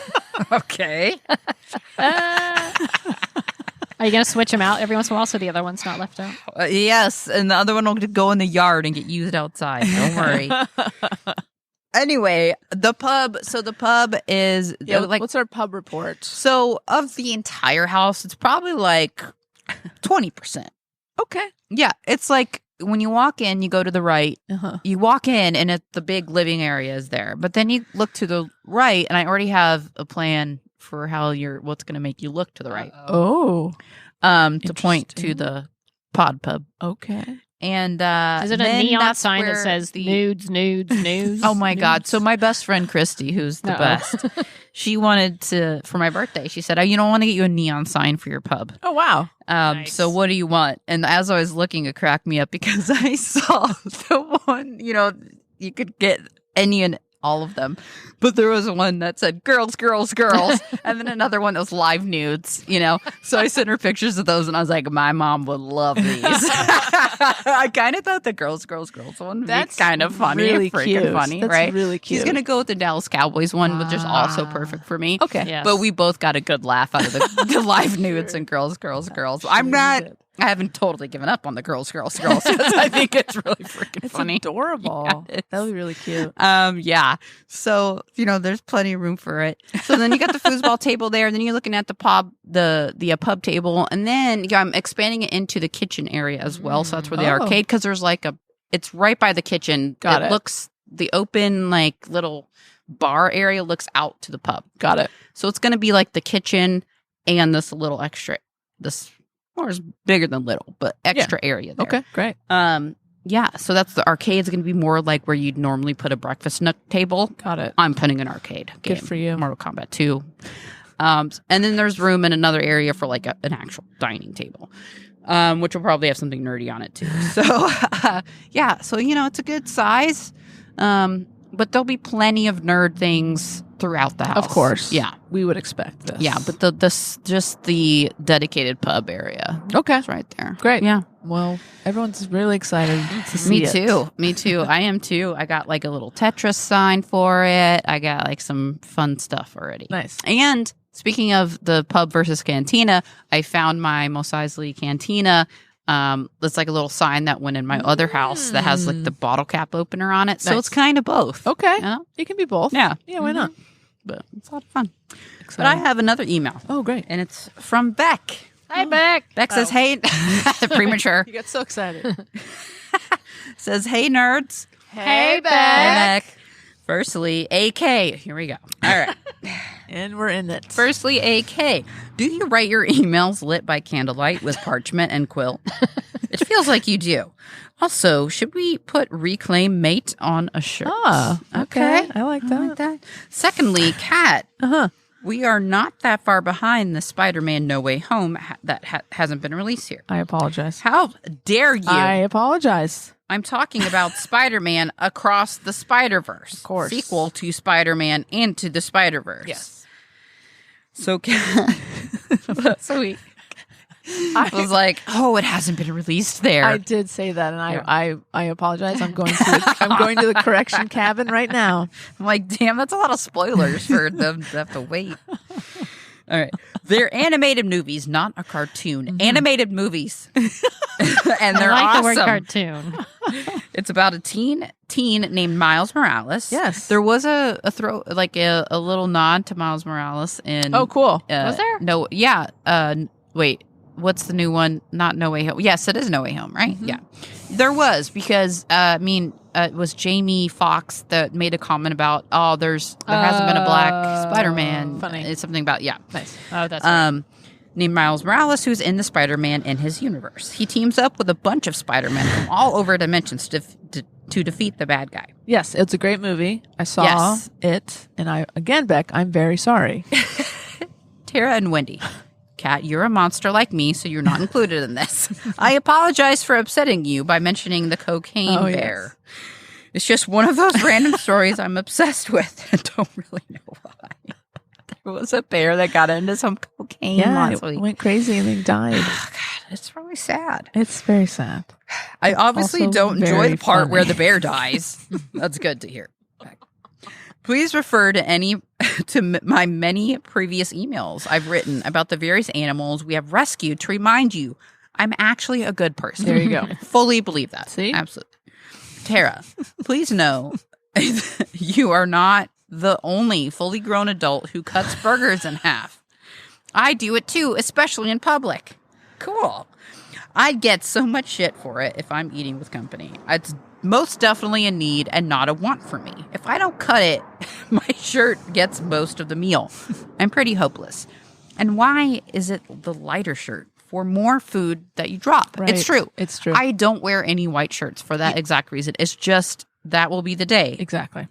S4: Okay.
S2: Are you going to switch them out every once in a while so the other one's not left out?
S4: Yes. And the other one will go in the yard and get used outside. Don't worry. Anyway, the pub. So the pub is
S3: Yeah,
S4: like,
S3: what's our pub report?
S4: so of the entire house, it's probably like 20%.
S3: Okay.
S4: Yeah. It's like when you walk in, you go to the right.
S3: Uh-huh.
S4: You walk in and the big living area is there. But then you look to the right, and I already have a plan for how what's going to make you look to the right.
S3: Oh,
S4: To point to
S3: Interesting.
S4: the pod pub.
S3: okay.
S4: And
S2: Is it a
S4: then
S2: neon
S4: that's
S2: sign that
S4: where
S2: says
S4: the-
S2: nudes, nudes?
S4: Oh my God.
S2: nudes?
S4: So my best friend, Christy, who's the
S2: Uh-oh.
S4: best, she wanted to, for my birthday, she said, you don't want to get you a neon sign for your pub.
S3: Oh, wow.
S2: Nice.
S4: So what do you want? And as I was looking, it cracked me up because I saw the one, you could get any and all of them. But there was one that said girls, girls, girls. And then another one that was live nudes, So I sent her pictures of those and I was like, my mom would love these. I kind of thought the girls, girls, girls one would
S3: That's
S4: be kind of funny.
S3: really
S4: Freaking
S3: cute.
S4: funny,
S3: That's
S4: right?
S3: really cute.
S4: She's going to go with the Dallas Cowboys one, which is also perfect for me.
S3: Okay.
S2: Yes.
S4: But we both got a good laugh out of the live nudes and girls, girls, girls. I haven't totally given up on the girls, girls, girls. 'Cause I think it's really freaking
S3: It's
S4: funny.
S3: adorable.
S4: Yeah, it
S3: That would be really cute.
S4: Yeah. So, there's plenty of room for it. So then you got the foosball table there, and then you're looking at the pub, the pub table, and then I'm expanding it into the kitchen area as well. So that's where the
S3: Oh.
S4: arcade, because there's it's right by the kitchen.
S3: Got it.
S4: Looks, the open little bar area looks out to the pub.
S3: Got it.
S4: So it's going to be like the kitchen and this little extra, or it's bigger than little, but extra area there.
S3: Okay, great.
S4: Yeah, so that's the arcade's going to be more like where you'd normally put a breakfast nook table.
S3: Got it.
S4: I'm putting an arcade game.
S3: Good for you.
S4: Mortal Kombat 2. And then there's room in another area for an actual dining table, which will probably have something nerdy on it too. So, yeah, so, it's a good size. But there'll be plenty of nerd things throughout the house.
S3: Of course.
S4: Yeah.
S3: We would expect this.
S4: Yeah, but just the dedicated pub area.
S3: Okay.
S4: It's right there.
S3: Great.
S4: Yeah.
S3: Well, everyone's really excited to see
S4: Me
S3: it.
S4: too. Me too. I am too. I got like a little Tetris sign for it. I got like some fun stuff already.
S3: Nice.
S4: And speaking of the pub versus cantina, I found my Mos Eisley cantina. It's like a little sign that went in my other house that has like the bottle cap opener on it. So
S3: Nice.
S4: it's kind of both.
S3: Okay.
S4: You know?
S3: It can be both.
S4: Yeah.
S3: Yeah, why not?
S4: But it's a lot of fun. But
S3: Exciting.
S4: I have another email.
S3: Oh, great.
S4: And it's from Beck.
S2: Hi, Beck.
S4: Beck says, hey, premature.
S3: You got so excited.
S4: Says, hey, nerds.
S2: Hey,
S4: Beck. Firstly, AK. Here we go. All right.
S3: And we're in it.
S4: Firstly, AK. Do you write your emails lit by candlelight with parchment and quill? It feels like you do. Also, should we put reclaim mate on a shirt?
S3: Ah, okay. I like that.
S4: I like that. Secondly, Kat.
S3: Uh-huh.
S4: We are not that far behind the Spider-Man No Way Home that hasn't been released here.
S3: I apologize.
S4: How dare you?
S3: I apologize.
S4: I'm talking about Spider-Man Across the Spider-Verse.
S3: Of course.
S4: Sequel to Spider-Man Into the Spider-Verse.
S3: Yes.
S4: So, so we was like, oh, it hasn't been released there.
S3: I did say that, and I apologize. I'm going to the correction cabin right now.
S4: I'm like, damn, that's a lot of spoilers for them to have to wait. All right. They're animated movies, not a cartoon.
S3: Mm-hmm.
S4: Animated movies. And they're
S2: I like
S4: awesome.
S2: the word cartoon.
S4: It's about a teen named Miles Morales.
S3: Yes.
S4: There was a little nod to Miles Morales in
S3: Oh, cool.
S2: Was there?
S4: No, yeah. Wait, what's the new one? Not No Way Home. Yes, it is No Way Home, right?
S3: Mm-hmm.
S4: Yeah. There was because it was Jamie Foxx that made a comment about there hasn't been a black Spider-Man.
S3: Funny.
S4: It's something about
S3: Nice.
S2: Oh, that's right.
S4: Named Miles Morales, who's in the Spider-Man in his universe. He teams up with a bunch of Spider-Men from all over dimensions to defeat the bad guy.
S3: Yes, it's a great movie. I saw
S4: Yes.
S3: it, and Beck, I'm very sorry.
S4: Tara and Wendy. Kat, you're a monster like me, so you're not included in this. I apologize for upsetting you by mentioning the cocaine
S3: Oh,
S4: bear. It's just one of those random stories I'm obsessed with and don't really know why. There was a bear that got into some cocaine
S3: Yeah,
S4: last
S3: it
S4: week.
S3: went crazy and then died.
S4: Oh, God, it's really sad.
S3: It's very sad.
S4: I obviously
S3: also
S4: don't enjoy
S3: very
S4: the part
S3: funny.
S4: where the bear dies. That's good to hear. Please refer to my many previous emails I've written about the various animals we have rescued to remind you I'm actually a good person.
S3: There you go.
S4: I fully believe that.
S3: See?
S4: Absolutely. Tara, please know you are not the only fully grown adult who cuts burgers in half. I do it too, especially in public. Cool. I'd get so much shit for it if I'm eating with company. It's most definitely a need and not a want for me. If I don't cut it, my shirt gets most of the meal. I'm pretty hopeless. And why is it the lighter shirt? For more food that you drop.
S3: Right.
S4: It's true.
S3: It's true.
S4: I don't wear any white shirts for that exact reason. It's just that will be the day.
S3: Exactly.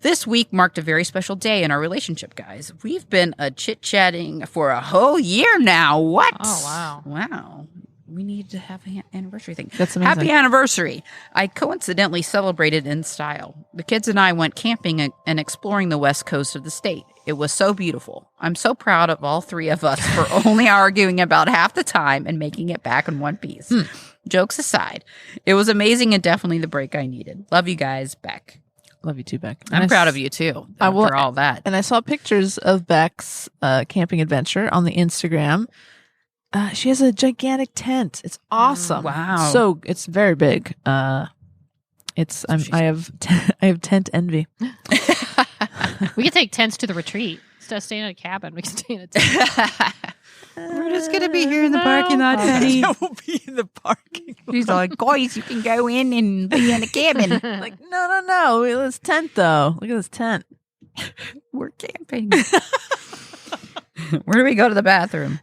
S4: This week marked a very special day in our relationship, guys. We've been chit-chatting for a whole year now. What?
S2: Oh, wow.
S4: Wow. We need to have an anniversary thing.
S3: That's amazing.
S4: Happy anniversary. I coincidentally celebrated in style. The kids and I went camping and exploring the west coast of the state. It was so beautiful. I'm so proud of all three of us for only arguing about half the time and making it back in one piece. Jokes aside, it was amazing and definitely the break I needed. Love you guys, Beck.
S3: Love you too, Beck.
S4: I'm proud of you too.
S3: I will-
S4: for all that.
S3: And I saw pictures of Beck's camping adventure on the Instagram. She has a gigantic tent. It's awesome.
S4: Wow.
S3: So it's very big. I have tent envy.
S2: We could take tents to the retreat. Instead of staying in a cabin, we can stay in a tent.
S4: We're just going to be here in the parking lot, honey.
S3: We'll be in the parking lot.
S4: She's like, guys, you can go in and be in a cabin.
S3: Like, no. Let's tent though. Look at this tent.
S4: We're camping. Where do we go to the bathroom?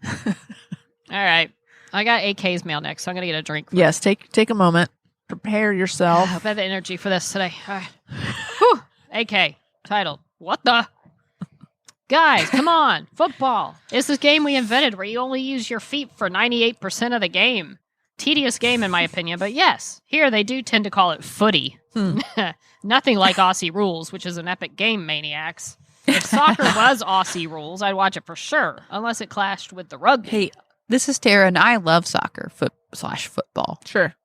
S2: All right. I got AK's mail next, so I'm going to get a drink.
S3: Yes, take a moment. Prepare yourself.
S2: I have the energy for this today. All right. Whew. AK, titled, What the? Guys, come on. Football. It's this game we invented where you only use your feet for 98% of the game. Tedious game, in my opinion, but yes, here they do tend to call it footy. Nothing like Aussie Rules, which is an epic game, maniacs. If soccer was Aussie Rules, I'd watch it for sure, unless it clashed with the rugby.
S4: Hey, this is Tara, and I love soccer /football.
S3: Sure.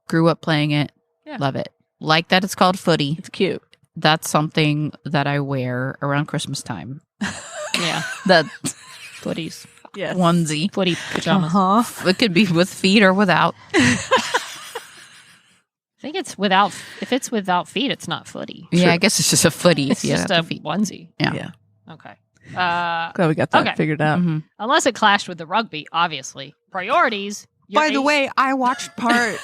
S4: Grew up playing it.
S2: Yeah.
S4: Love it. Like that it's called footy.
S3: It's cute.
S4: That's something that I wear around Christmas time.
S2: Yeah,
S4: That
S2: footies,
S3: Yes.
S4: onesie.
S2: footy pajamas.
S3: Uh-huh.
S4: It could be with feet or without.
S2: I think it's without. If it's without feet, it's not footy.
S4: Yeah, I guess it's just a footy.
S2: It's
S4: if you
S2: just
S4: have
S2: a
S4: feet.
S2: onesie.
S4: Yeah.
S3: Yeah.
S2: Okay.
S3: Glad we got that
S2: Okay.
S3: figured out.
S4: Mhm.
S2: Unless it clashed with the rugby, obviously. Priorities.
S4: By the way, I watched part.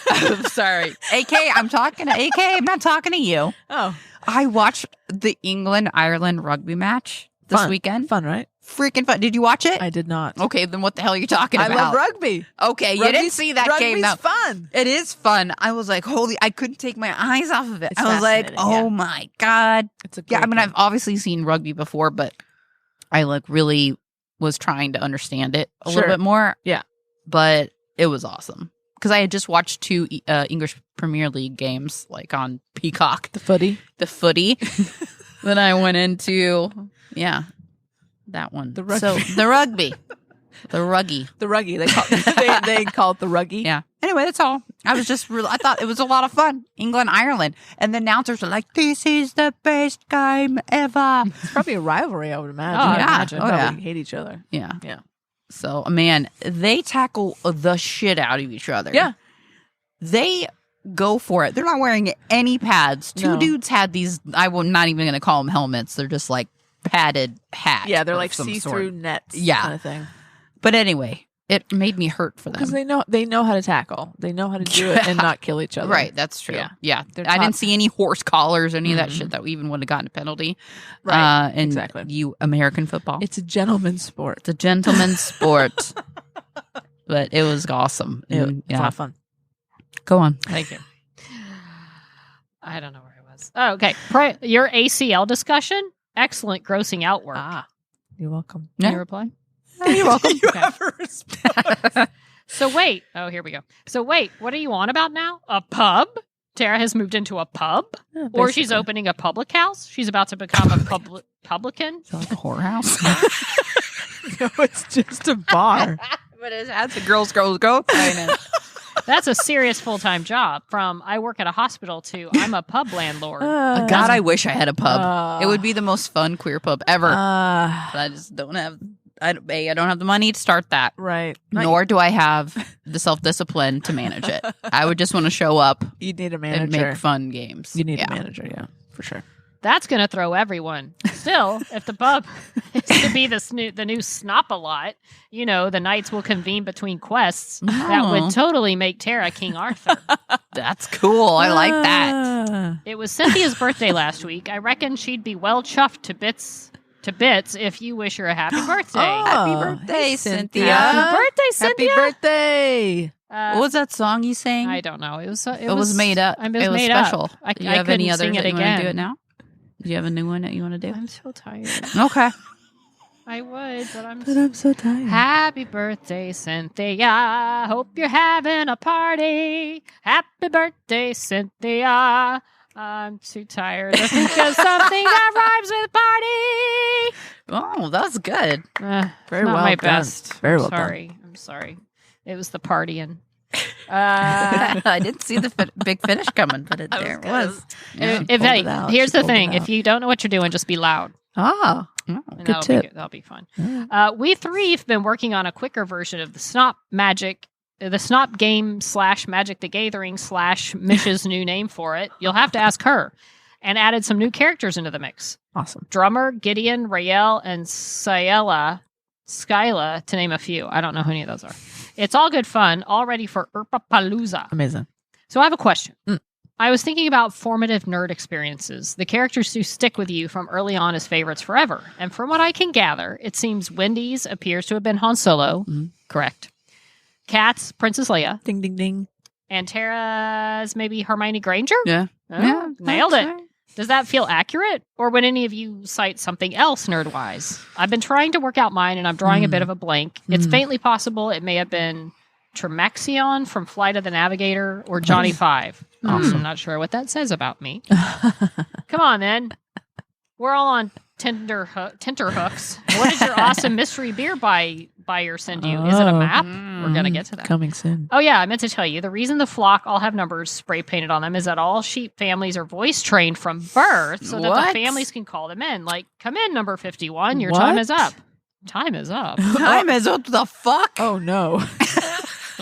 S4: Sorry, AK. I'm talking to AK. I'm not talking to you.
S3: Oh,
S4: I watched the England-Ireland rugby match this weekend.
S3: fun, right?
S4: Freaking fun. Did you watch it?
S3: I did not.
S4: Okay, then what the hell are you talking
S3: I
S4: about?
S3: love rugby.
S4: Okay, you didn't see that game.
S3: Rugby's
S4: Now
S3: fun.
S4: it is fun. I was like, holy! I couldn't take my eyes off of it.
S3: It's
S4: I was like,
S3: fascinating,
S4: oh
S3: yeah.
S4: my god.
S3: It's a
S4: Yeah, I
S3: great
S4: mean,
S3: game.
S4: I've obviously seen rugby before, but I like really was trying to understand it a
S3: Sure.
S4: little bit more.
S3: Yeah.
S4: But it was awesome because I had just watched 2 English Premier League games, like on Peacock,
S3: the footy.
S4: the footy. Then I went into that one.
S3: The rugby.
S4: So the rugby, the ruggy.
S3: The ruggy. They call they call it the ruggy.
S4: Yeah. Anyway, that's all. I was just I thought it was a lot of fun. England, Ireland. And the announcers are like, this is the best game ever.
S3: It's probably a rivalry, I would imagine.
S2: Oh,
S3: I'd
S4: yeah.
S3: imagine.
S4: Oh,
S3: Probably
S4: yeah.
S3: hate each other.
S4: Yeah.
S3: Yeah.
S4: So, man, they tackle the shit out of each other.
S3: Yeah.
S4: They go for it. They're not wearing any pads. Two
S3: No.
S4: dudes had these, I'm not even going to call them helmets. They're just like padded hats.
S3: Yeah, they're
S4: of
S3: like
S4: some
S3: see-through
S4: sort.
S3: nets.
S4: Yeah.
S3: Kind of thing.
S4: But anyway, it made me hurt for
S3: Because
S4: them.
S3: they know how to tackle. They know how to do it and not kill each other.
S4: Right, that's true.
S3: Yeah.
S4: Yeah.
S3: They're
S4: I
S3: taught-
S4: didn't see any horse collars or any of that
S3: Mhm.
S4: shit that we even would have gotten a penalty.
S3: Right,
S4: And
S3: exactly.
S4: you American football.
S3: It's a gentleman's sport.
S4: It's a gentleman's sport. But it was awesome.
S3: It's
S4: And,
S3: a lot of fun.
S4: Go on.
S2: Thank you. I don't know where I was. Oh, okay. Your ACL discussion? Excellent grossing out work.
S3: You're welcome.
S4: Yeah.
S2: Can you reply?
S4: You're welcome.
S2: Okay. So wait. Oh, here we go. So wait, what are you on about now? A pub? Tara has moved into a pub?
S3: Yeah,
S2: Or she's
S3: basically.
S2: opening a public house? She's about to become a publican?
S4: Is that like a whorehouse?
S3: No, it's just a bar.
S4: But it has the girls go in it.
S2: That's a serious full-time job. From I work at a hospital to I'm a pub landlord.
S4: God, I wish I had a pub.
S3: Uh,
S4: It would be the most fun queer pub ever. But I just don't have. I don't have the money to start that.
S3: right.
S4: Nor do I have the self-discipline to manage it. I would just want to show up
S3: You need a
S4: and
S3: manager.
S4: make fun games.
S3: You need
S4: Yeah.
S3: a manager, yeah, for sure.
S2: That's going to throw everyone. Still, if the pub is to be the new Snop-a-Lot, the knights will convene between quests. That
S4: Oh.
S2: would totally make Tara King Arthur.
S4: That's cool. I like that.
S3: Ah.
S2: It was Cynthia's birthday last week. I reckon she'd be well chuffed to bits if you wish her a happy birthday.
S3: Oh,
S4: Happy birthday,
S3: hey,
S4: Cynthia.
S2: Happy birthday,
S3: Happy
S2: Cynthia!
S3: birthday.
S4: What was that song you sang?
S2: I don't know. It was
S4: made up.
S2: It
S4: It was
S2: made
S4: special.
S2: up. I
S4: Do you have any
S2: couldn't
S4: others
S2: sing
S4: that
S2: it
S4: you want
S2: again.
S4: to do it now? Do you have a new one that you want to do?
S2: I'm so tired.
S4: Okay.
S2: I would, but I'm
S3: But I'm so tired.
S2: Happy birthday, Cynthia. Hope you're having a party. Happy birthday, Cynthia. I'm too tired to think of something that rhymes with party.
S4: Oh, that's good.
S3: Very
S2: not
S3: well
S2: my
S3: done.
S2: best.
S3: Very
S2: I'm
S3: well done.
S2: sorry. I'm sorry. It was the partying.
S4: I didn't see the big finish coming, but there it was. Yeah.
S2: If
S3: pulled
S2: hey,
S3: it out.
S2: here's
S3: She
S2: the
S3: pulled it
S2: thing:
S3: out.
S2: if you don't know what you're doing, just be loud.
S3: Ah,
S2: And
S3: Good
S2: that'll
S3: tip.
S2: Be that'll be fun.
S3: Yeah.
S2: We three have been working on a quicker version of the Snop game / Magic the Gathering / Mish's new name for it. You'll have to ask her. And added some new characters into the mix.
S3: awesome.
S2: Drummer, Gideon, Rael, and Skyla, to name a few. I don't know who any of those are. It's all good fun, all ready for Palooza.
S3: Amazing.
S2: So I have a question.
S3: Mm.
S2: I was thinking about formative nerd experiences, the characters who stick with you from early on as favorites forever. And from what I can gather, it seems Wendy's appears to have been Han Solo.
S3: Mm.
S2: Correct. Kat's Princess Leia.
S3: Ding, ding, ding.
S2: And Tara's maybe Hermione Granger?
S4: Yeah.
S2: Oh,
S4: Yeah,
S2: nailed
S4: that's
S2: it.
S4: right.
S2: Does that feel accurate? Or would any of you cite something else nerd-wise? I've been trying to work out mine, and I'm drawing a bit of a blank. It's faintly possible it may have been Tremaxion from Flight of the Navigator or Johnny Five. I'm not sure what that says about me. Come on, then. We're all on tenterhooks. What did your awesome mystery beer buyer send you? Is it a map? We're going to get to that.
S3: Coming soon.
S2: Oh, yeah. I meant to tell you. The reason the flock all have numbers spray painted on them is that all sheep families are voice trained from birth so that
S4: What?
S2: the families can call them in. Like, come in, number 51. Your
S3: What?
S2: time is up. Time is up.
S4: Time is what the fuck?
S3: Oh, no.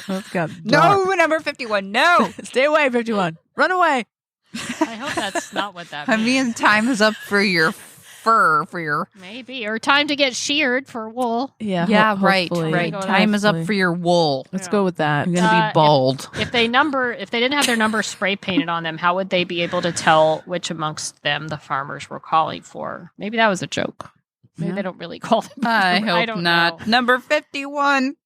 S3: That's got
S4: No, number 51. No.
S3: Stay away, 51. Run away.
S2: I hope that's not what that
S4: I
S2: means.
S4: mean, time is up for your fur, for your.
S2: Maybe. Or time to get sheared for wool.
S3: Yeah,
S4: Yeah, right.
S3: hopefully.
S4: Right.
S2: Go
S4: Time is up
S3: Hopefully.
S4: for your wool.
S3: Let's go with that.
S4: You're going to
S2: Uh,
S4: be bald.
S2: If they didn't have their number spray painted on them, how would they be able to tell which amongst them the farmers were calling for? Maybe that was a joke. Maybe
S3: Yeah.
S2: they don't really call them.
S4: I hope
S2: don't
S4: not.
S2: know.
S4: Number 51.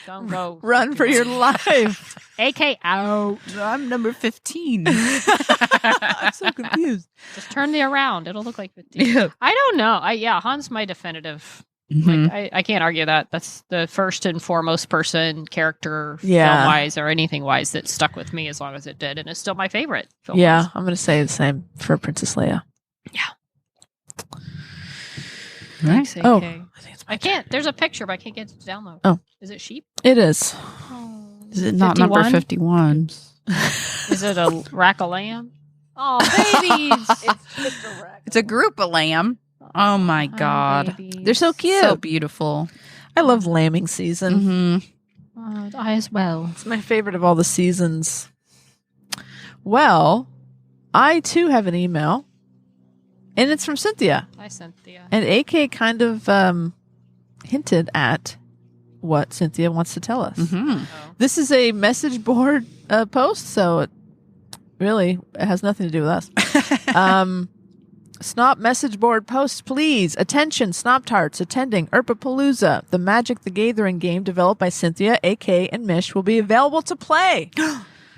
S2: Don't go.
S3: Run for your life.
S2: AK out.
S4: I'm number 15.
S3: I'm so confused.
S2: Just turn the around. It'll look like 50.
S4: Yeah.
S2: I don't know. Han's my definitive.
S4: Mhm.
S2: Like, I can't argue that. That's the first and foremost person, character,
S3: Yeah.
S2: film wise, or anything wise that stuck with me as long as it did, and it's still my favorite. Film
S3: Yeah, I'm going to say the same for Princess Leia.
S2: Right.
S3: Oh.
S2: I think I can't. There's a picture, but I can't get it to download.
S3: Oh.
S2: Is it sheep?
S3: It is.
S4: Is it not number 51?
S2: Is it a rack of lamb? Oh, babies!
S4: It's a group of lamb. Oh my God.
S3: They're so cute.
S4: So beautiful.
S3: I love lambing season.
S4: Mm-hmm.
S2: I as well.
S3: It's my favorite of all the seasons. Well, I too have an email, and it's from Cynthia.
S2: Hi, Cynthia.
S3: And AK kind of hinted at what Cynthia wants to tell us.
S4: Mm-hmm.
S3: This is a message board post, so it has nothing to do with us. Snop message board post, please. Attention, Snop Tarts attending Erpapalooza. The Magic the Gathering game developed by Cynthia, AK, and Mish will be available to play.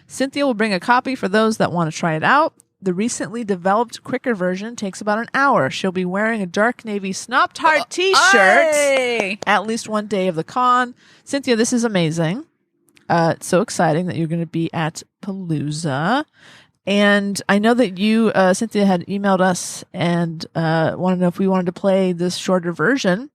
S3: Cynthia will bring a copy for those that want to try it out. The recently developed quicker version takes about an hour. She'll be wearing a dark navy Snop Tart t-shirt
S4: Hey!
S3: at least one day of the con. Cynthia, this is amazing. It's so exciting that you're going to be at Palooza. And I know that you, Cynthia, had emailed us and wanted to know if we wanted to play this shorter version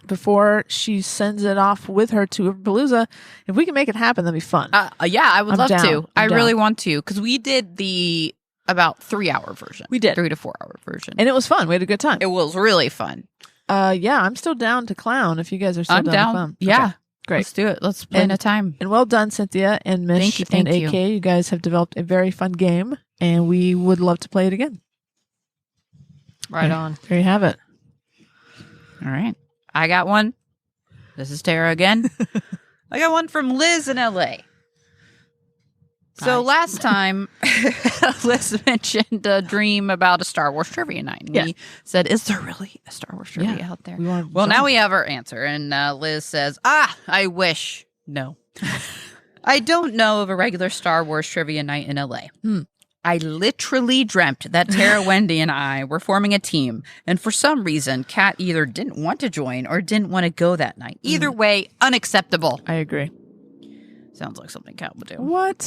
S3: before she sends it off with her to Palooza. If we can make it happen, that'd be fun.
S4: Yeah, I would
S3: I'm
S4: love
S3: down.
S4: to. I
S3: I'm
S4: really
S3: down.
S4: want to because we did the about 3-hour version.
S3: We did.
S4: 3 to 4 hour version.
S3: And it was fun. We had a good time.
S4: It was really fun.
S3: Yeah, I'm still down to clown if you guys are still
S4: I'm
S3: down
S4: down.
S3: to clown.
S4: Yeah.
S3: Okay, great.
S4: Let's do it. Let's plan a time.
S3: And well done, Cynthia and Mish
S4: Thank
S3: and
S4: you.
S3: AK. You guys have developed a very fun game, and we would love to play it again.
S2: Right on.
S3: There you have it.
S4: All right. I got one. This is Tara again. I got one from Liz in LA. So
S2: Nice.
S4: last time, Liz mentioned a dream about a Star Wars trivia night. And
S3: Yes.
S4: we said, is there really a Star Wars trivia
S3: Yeah.
S4: out there?
S3: We want
S4: Well, now we have our answer. And Liz says, I wish. No. I don't know of a regular Star Wars trivia night in LA. I literally dreamt that Tara, Wendy, and I were forming a team. And for some reason, Kat either didn't want to join or didn't want to go that night. Either way, unacceptable.
S3: I agree.
S4: Sounds like something Kat would do.
S3: What?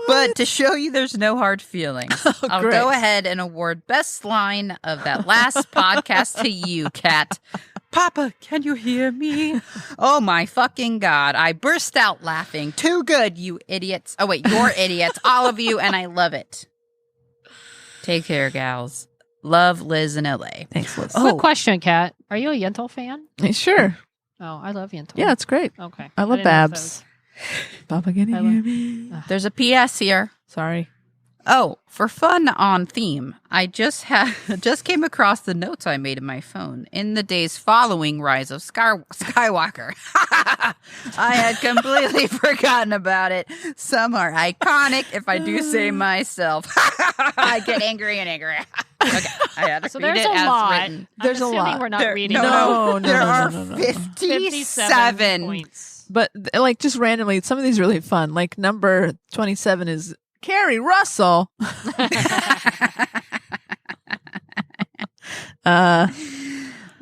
S4: But to show you there's no hard feelings, I'll
S3: great.
S4: go ahead and award best line of that last podcast to you, Kat. Papa, can you hear me? Oh my fucking God. I burst out laughing. Too good, you idiots. Oh wait, you're idiots. All of you, and I love it. Take care, gals. Love, Liz in LA.
S3: Thanks, Liz.
S2: Quick question, Kat. Are you a Yentl fan?
S3: Sure.
S2: Oh, I love Yentl.
S3: Yeah, it's great.
S2: Okay.
S3: I love
S2: didn't know if
S3: Babs. Papa, can you
S2: I
S3: hear
S2: love-
S3: me?
S4: There's a PS here.
S3: Sorry.
S4: Oh, for fun on theme, I just came across the notes I made in my phone in the days following Rise of Skywalker. I had completely forgotten about it. Some are iconic, if I do say myself. I get angry and angry. Okay, I had to
S2: So
S4: read
S2: there's
S4: it
S2: a
S4: as
S2: lot.
S4: written.
S3: There's a
S2: I'm assuming
S3: lot.
S2: We're not
S4: There-
S2: reading.
S3: No,
S4: there
S3: no,
S4: are
S3: no, no, no.
S4: 57
S2: points.
S3: But like just randomly, some of these are really fun. Like number 27 is Carrie Russell.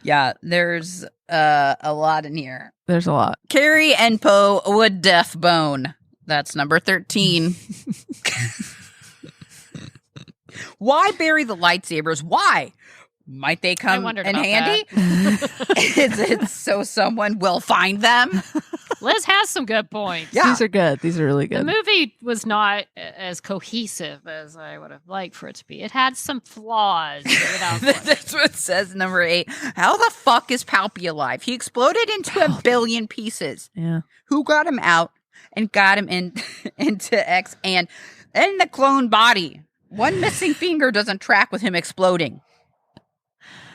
S4: Yeah, there's a lot in here.
S3: There's a lot.
S4: Carrie and Poe would death bone. That's number 13. Why bury the lightsabers? Why? Might they come in handy? Is it so someone will find them?
S2: Liz has some good points.
S4: Yeah.
S3: These are good. These are really good.
S2: The movie was not as cohesive as I would have liked for it to be. It had some flaws.
S4: That's what it says, number 8. How the fuck is Palpy alive? He exploded into a billion pieces.
S3: Yeah.
S4: Who got him out and got him into X and in the clone body? One missing finger doesn't track with him exploding.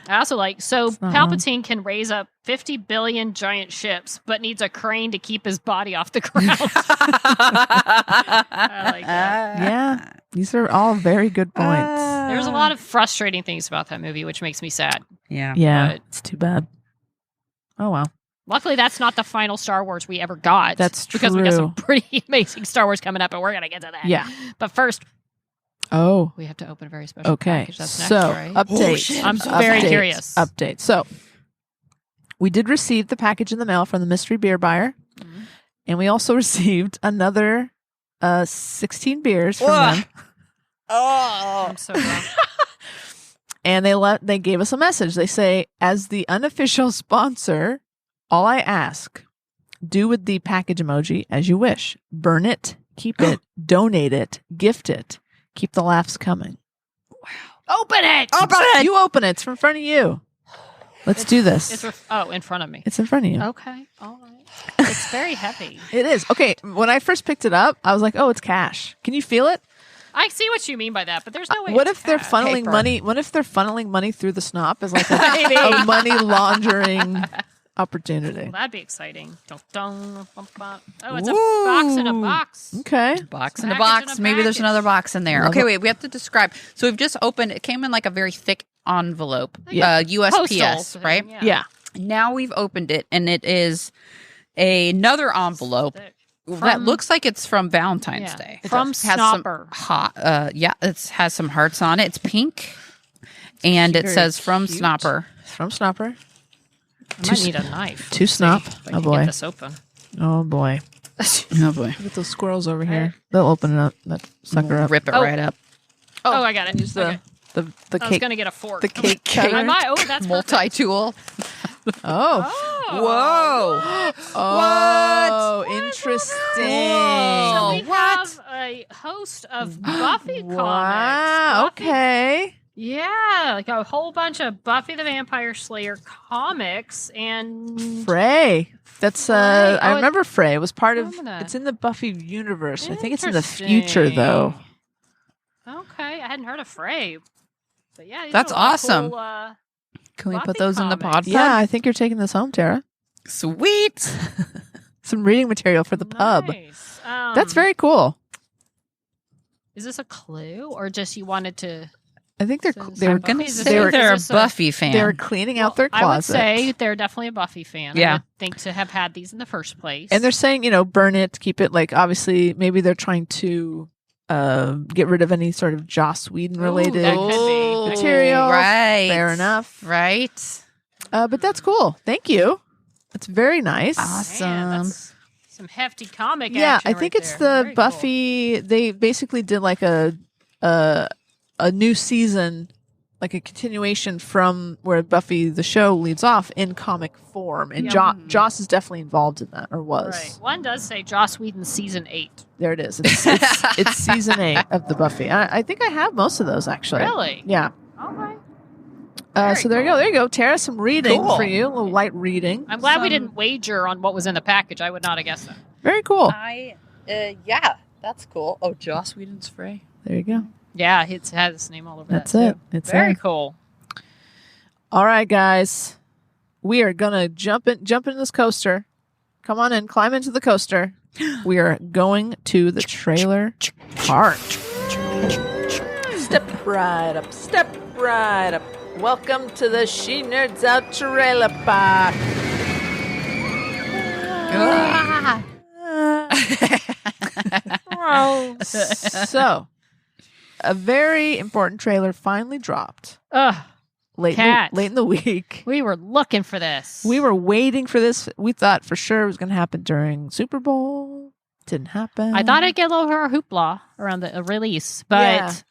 S2: I also like, so
S3: not
S2: Palpatine can raise up 50 billion giant ships, but needs a crane to keep his body off the ground. I like that.
S3: Yeah. These are all very good points.
S2: There's a lot of frustrating things about that movie, which makes me sad.
S4: Yeah.
S3: Yeah.
S2: But
S3: It's too bad. Oh, wow.
S2: luckily, that's not the final Star Wars we ever got.
S3: That's
S2: because we got some
S3: true.
S2: pretty amazing Star Wars coming up, and we're going to get to that.
S3: Yeah.
S2: But first,
S3: Oh,
S2: we have to open a very special
S3: okay.
S2: package. That's next,
S3: So,
S2: right?
S3: update.
S4: Oh, shit.
S2: I'm very curious.
S3: Update. So, we did receive the package in the mail from the mystery beer buyer,
S2: Mhm.
S3: and we also received another 16 beers from
S4: Ugh.
S3: them.
S4: Oh.
S2: I'm so wrong.
S3: And they gave us a message. They say, as the unofficial sponsor, all I ask, do with the package emoji as you wish. Burn it, keep it, donate it, gift it. Keep the laughs coming.
S2: Open it!
S4: Open it!
S3: You open it. It's in front of you. Let's do this.
S2: It's in front of me.
S3: It's in front of you.
S2: Okay. All right. It's very heavy.
S3: It is. Okay, when I first picked it up, I was like, oh, it's cash. Can you feel it?
S2: I see what you mean by that, but there's no way.
S3: What
S2: it's
S3: if they're
S2: cash.
S3: funneling
S4: Paper.
S3: money? What if they're funneling money through the snot as like a money laundering opportunity?
S2: Well, that'd be exciting. Dun, dun, bum, bum. Oh, it's
S4: Ooh.
S2: a box in a box.
S3: Okay.
S4: Box in a
S2: Package
S4: box.
S2: in a
S4: Maybe there's
S2: package.
S4: another box in there.
S3: Love
S4: Okay,
S3: it.
S4: wait. We have to describe. So we've just opened. It came in like a very thick envelope.
S3: Yeah.
S4: USPS,
S2: Postal
S4: right?
S2: thing,
S3: Yeah.
S4: Now we've opened it, and it is another envelope
S2: Thick.
S4: that
S2: From-
S4: looks like it's from Valentine's
S2: Yeah.
S4: Day.
S2: From
S4: Has some
S2: Snopper.
S4: it has some hearts on it. It's pink, and it
S3: Very
S4: sath from
S3: cute.
S4: Snopper.
S3: It's from Snopper.
S2: I might need a knife.
S3: To snop.
S2: If I
S3: Oh
S2: can
S3: boy.
S2: Get this open.
S3: Oh boy.
S4: Oh boy,
S3: Look at those squirrels over here. They'll open it up. That sucker up.
S4: rip it
S2: Oh.
S4: right up.
S2: Oh, I got it.
S3: Use
S2: Okay.
S3: the
S2: I was
S3: cake.
S2: gonna get a fork.
S3: The cake cutter.
S2: I might. Oh, that's perfect.
S4: Multi-tool.
S3: Oh.
S4: Whoa!
S3: Oh, interesting.
S2: So we
S4: What?
S2: have a host of Buffy comics.
S3: Wow.
S2: Buffy-
S3: Okay.
S2: Yeah, like a whole bunch of Buffy the Vampire Slayer comics and
S3: Frey. That's
S2: Frey.
S3: I
S2: Oh,
S3: remember Frey. It was part of
S2: Domina.
S3: it's in the Buffy universe. I think it's in the future though.
S2: Okay, I hadn't heard of Frey. But yeah, these
S4: That's
S2: are a lot of
S4: awesome.
S2: cool,
S4: Can we
S2: Buffy
S4: put those in the pod?
S2: comics.
S3: Yeah, I think you're taking this home, Tara.
S4: Sweet.
S3: Some reading material for the pub.
S2: nice.
S3: That's very cool.
S2: Is this a clue, or just you wanted to?
S3: I think they're
S2: So
S3: they were
S2: Buffy,
S4: Gonna
S2: is this
S3: they
S4: say
S3: were
S4: they're a
S2: is this
S4: Buffy fan.
S3: they were cleaning out their
S2: I would
S3: closet.
S2: say they're definitely a Buffy fan. I
S4: Yeah.
S2: would think to have had these in the first place.
S3: And they're saying, burn it, keep it. Like obviously, maybe they're trying to get rid of any sort of Joss Whedon related
S2: that could be.
S3: material.
S4: Right.
S3: Fair enough.
S4: Right.
S3: But that's cool. Thank you. That's very nice.
S4: Awesome.
S2: Man, that's some hefty comic.
S3: Yeah,
S2: action
S3: I think
S2: right
S3: it's
S2: there.
S3: the
S2: Very cool.
S3: Buffy. They basically did like a new season, like a continuation from where Buffy the show leads off in comic form, and
S2: Yeah.
S3: Joss is definitely involved in that, or was.
S2: Right. One does say Joss Whedon season 8.
S3: There it is. It's season 8 of the Buffy. I think I have most of those actually.
S2: Really?
S3: Yeah.
S2: All right.
S3: So there you go. There you go. Tara, some reading
S4: Cool.
S3: for you. A little light reading.
S2: I'm glad we
S4: Some-
S2: didn't wager on what was in the package. I would not have guessed that.
S3: Very cool.
S4: Yeah, that's cool. Oh, Joss Whedon's Frey.
S3: There you go.
S2: Yeah, it has his name all over
S3: That's
S2: that.
S3: it.
S2: too.
S3: It's
S2: Very
S3: in.
S2: cool.
S3: All right, guys. We are gonna jump into this coaster. Come on in, climb into the coaster. We are going to the trailer park. Step right up, step right up. Welcome to the She Nerds Out Trailer Park. So, a very important trailer finally dropped
S2: Ugh,
S3: late
S2: Cat.
S3: in the week.
S2: we were looking for this.
S3: We were waiting for this. We thought for sure it was going to happen during Super Bowl. Didn't happen.
S2: I thought I'd get a little hoopla around the release, but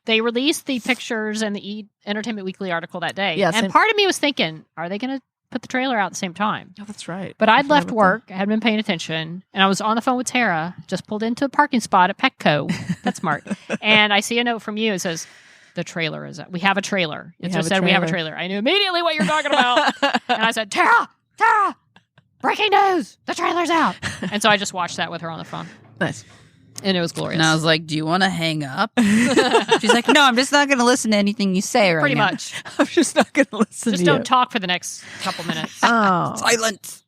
S2: they released the pictures and the Entertainment Weekly article that day.
S3: Yeah,
S2: and part of me was thinking, are they going to put the trailer out at the same time?
S3: Oh, that's right.
S2: But I'd left work. I hadn't been paying attention. And I was on the phone with Tara, just pulled into a parking spot at Petco. That's smart. And I see a note from you. It says, the trailer is out. We have a trailer. It just said we have a trailer. I knew immediately what you're talking about. And I said, Tara, breaking news. The trailer's out. And so I just watched that with her on the phone.
S3: Nice.
S2: And it was glorious.
S4: And I was like, do you want to hang up? She's like, no, I'm just not going to listen to anything you say right
S2: Pretty
S4: now.
S2: much.
S3: I'm just not going to listen
S2: Just
S3: to you.
S2: don't talk for the next couple minutes.
S3: Oh.
S4: Silence.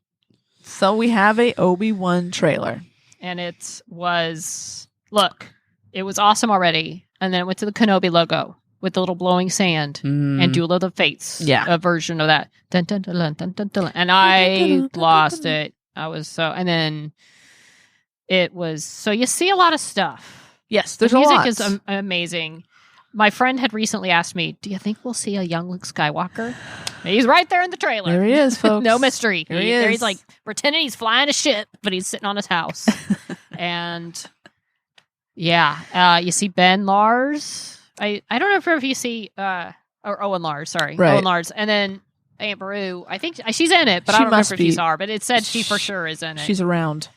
S3: So we have a Obi-Wan trailer.
S2: And it was awesome already. And then it went to the Kenobi logo with the little blowing sand and Duel of the Fates.
S3: Yeah.
S2: A version of that. Dun, dun, dun, dun, dun, dun, dun. And I lost it. I was and then it was, so you see a lot of stuff.
S3: Yes, there's
S2: the
S3: a
S2: music
S3: lot.
S2: is amazing. My friend had recently asked me, do you think we'll see a young Luke Skywalker? He's right there in the trailer.
S3: There he is, folks.
S2: No mystery.
S3: There he is.
S2: He's like pretending he's flying a ship, but he's sitting on his house. And you see Ben Lars. I don't know if you see or Owen Lars, sorry.
S3: Right.
S2: Owen Lars. And then Aunt Beru. I think she's in it, but
S3: She
S2: I don't
S3: must
S2: remember if you
S3: be.
S2: saw her. But it said she for sure is in it.
S3: She's around.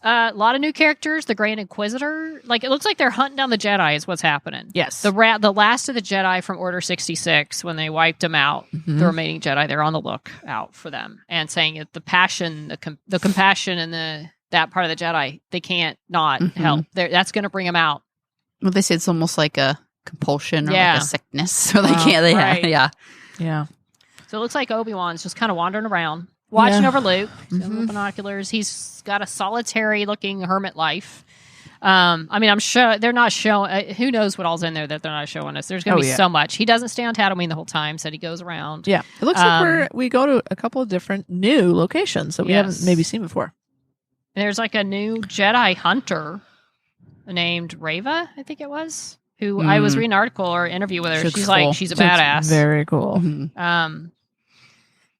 S2: A lot of new characters. The Grand Inquisitor. Like, it looks like they're hunting down the Jedi is what's happening.
S3: Yes.
S2: The last of the Jedi from Order 66, when they wiped them out, the remaining Jedi, they're on the lookout for them and saying that the passion, the compassion, and that part of the Jedi, they can't not help. That's going to bring them out.
S4: Well, they say it's almost like a compulsion or
S2: Yeah.
S4: like a sickness. So they can't.
S2: right.
S4: Yeah.
S3: Yeah.
S2: So it looks like Obi-Wan's just kind of wandering around, watching over Luke. He's got little binoculars. He's got a solitary-looking hermit life. I mean, I'm sure they're not showing. Who knows what all's in there that they're not showing us? There's going to be so much. He doesn't stay on Tatooine the whole time. Said he goes around.
S3: Yeah. It looks like we go to a couple of different new locations that we haven't maybe seen before.
S2: There's like a new Jedi hunter named Reva, I think it was, who I was reading an article or interview with her. She's like, she's a badass.
S3: Very cool.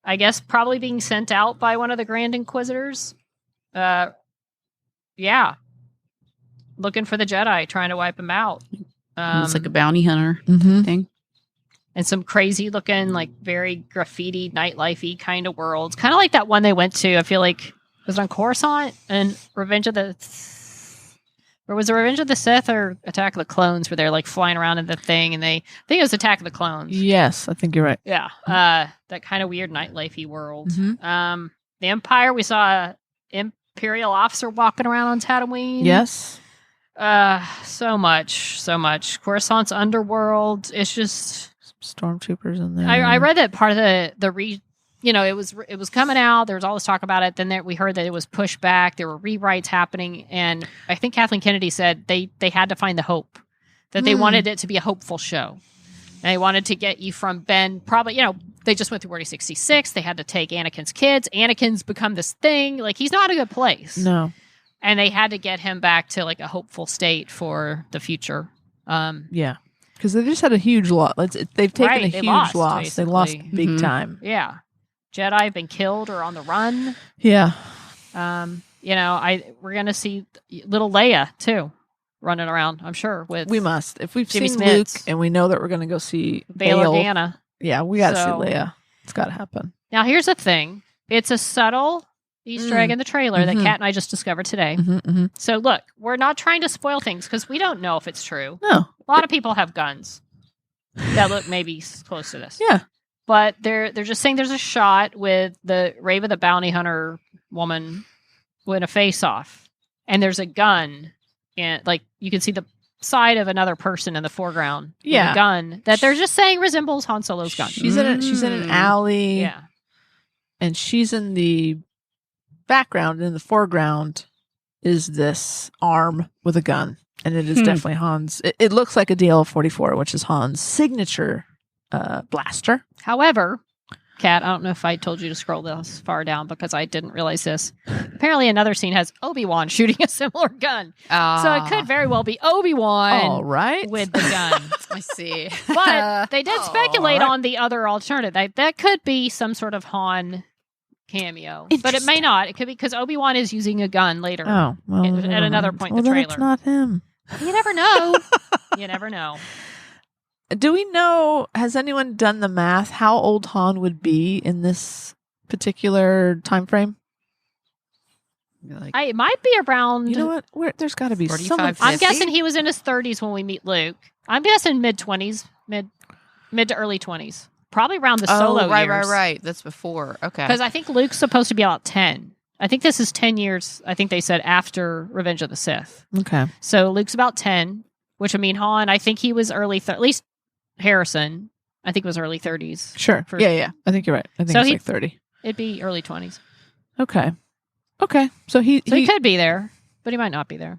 S2: I guess probably being sent out by one of the Grand Inquisitors. Looking for the Jedi, trying to wipe them out.
S4: It's like a bounty hunter thing.
S2: And some crazy looking, like very graffiti, nightlife-y kind of worlds. Kind of like that one they went to. I feel like it was on Coruscant and Revenge of the... Or was it Revenge of the Sith or Attack of the Clones where they're like flying around in the thing and I think it was Attack of the Clones.
S3: Yes, I think you're right.
S2: Yeah. That kind of weird nightlife-y world. The Empire, we saw an Imperial officer walking around on Tatooine.
S3: Yes.
S2: So much. Coruscant's underworld. It's just
S3: Stormtroopers in there.
S2: I read that part of it was coming out. There was all this talk about it. Then we heard that it was pushed back. There were rewrites happening, and I think Kathleen Kennedy said they had to find the hope, that they wanted it to be a hopeful show. And they wanted to get you from Ben. Probably, they just went through Order 66. They had to take Anakin's kids. Anakin's become this thing. Like, he's not a good place.
S3: No.
S2: And they had to get him back to like a hopeful state for the future.
S3: Yeah. Because they just had a huge loss. They've taken a huge
S2: lost,
S3: loss.
S2: basically.
S3: They lost big time.
S2: Yeah. Jedi have been killed or on the run.
S3: Yeah.
S2: We're going to see little Leia too running around, I'm sure.
S3: We must. If we've
S2: Jimmy
S3: seen
S2: Smits.
S3: Luke and we know that we're going to go see
S2: Bail
S3: Bail,
S2: Organa.
S3: yeah, we got to see
S2: So-
S3: Leia. It's got to happen.
S2: Now, here's the thing. It's a subtle Easter egg in the trailer that Kat and I just discovered today. So look, we're not trying to spoil things because we don't know if it's true.
S3: No.
S2: A lot of people have guns that look maybe close to this.
S3: Yeah.
S2: But they're just saying there's a shot with the Reva the bounty hunter woman with a face off, and there's a gun, and like you can see the side of another person in the foreground. With a gun that they're just saying resembles Han Solo's gun.
S3: She's in an alley.
S2: Yeah,
S3: And she's in the background. In the foreground is this arm with a gun, and it is definitely Han's. It looks like a DL-44, which is Han's signature blaster.
S2: However, Kat, I don't know if I told you to scroll this far down because I didn't realize this. Apparently, another scene has Obi-Wan shooting a similar gun. So it could very well be Obi-Wan
S3: All right.
S2: with the gun.
S4: I see.
S2: But they did speculate on the other alternative. That could be some sort of Han cameo, but it may not. It could be because Obi-Wan is using a gun later.
S3: Oh, well,
S2: at
S3: never
S2: another
S3: mind.
S2: point in
S3: Well,
S2: the
S3: then
S2: trailer.
S3: it's not him.
S2: You never know. You never know.
S3: Do we know, has anyone done the math, how old Han would be in this particular time frame?
S4: Like,
S2: It might be around.
S3: You know what? There's got to be
S4: 45,
S3: someone.
S2: I'm
S4: 50?
S2: guessing he was in his 30s when we meet Luke. I'm guessing mid-20s, mid to early 20s. Probably around the solo years.
S4: Right. That's before. Okay.
S2: Because I think Luke's supposed to be about 10. I think this is 10 years, I think they said, after Revenge of the Sith.
S3: Okay.
S2: So Luke's about 10, which would mean Han, I think he was early, at least Harrison, I think was early 30s.
S3: Sure.
S2: For-
S3: Yeah. I think you're right. I think
S2: So
S3: it's
S2: he-
S3: like 30.
S2: It'd be early 20s.
S3: Okay. So he
S2: He could be there, but he might not be there.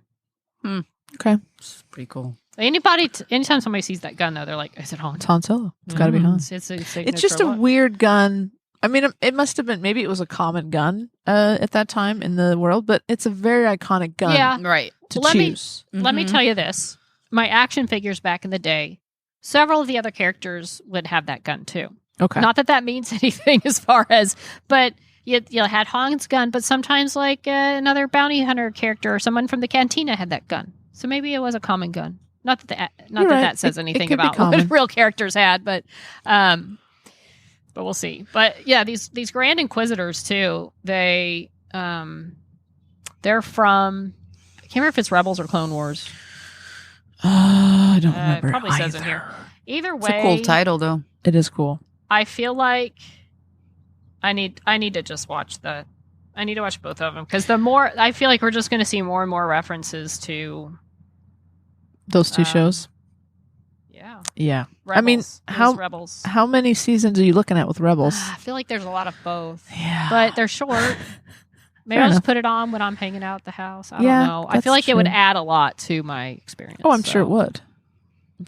S3: okay.
S4: It's pretty cool.
S2: Anytime somebody sees that gun, though, they're like, is it Han?
S3: It's Han Solo. It's got to be Han.
S2: It's a signature
S3: It's just a
S2: look.
S3: weird gun. I mean, it must have been, maybe it was a common gun at that time in the world, but it's a very iconic gun
S2: Yeah.
S4: Right.
S3: to
S2: Let me-
S3: choose.
S2: Let me tell you this. My action figures back in the day, several of the other characters would have that gun too.
S3: Okay.
S2: Not that means anything as far as, but you had Han's gun, but sometimes like another bounty hunter character or someone from the cantina had that gun. So maybe it was a common gun. Not that
S3: You're right.
S2: that says
S3: It
S2: anything
S3: could be
S2: about what
S3: common.
S2: real characters had, but we'll see. But yeah, these Grand Inquisitors too. They're from, I can't remember if it's Rebels or Clone Wars.
S3: I don't
S2: It
S3: remember.
S2: probably says it
S3: either.
S2: here. Either
S4: It's
S2: way,
S4: a cool title, though.
S3: It is cool.
S2: I feel like I need to just watch I need to watch both of them because the more I feel like we're just going to see more and more references to
S3: Those two shows.
S2: yeah.
S3: Yeah.
S2: Rebels,
S3: I mean,
S2: those Rebels.
S3: How many seasons are you looking at with Rebels?
S2: I feel like there's a lot of both,
S3: Yeah.
S2: but they're short. Maybe
S3: Fair
S2: I'll just
S3: enough.
S2: put it on when I'm hanging out at the house. I
S3: Yeah,
S2: don't know. I
S3: that's
S2: feel like it would
S3: true.
S2: add a lot to my experience.
S3: Oh, I'm sure it would.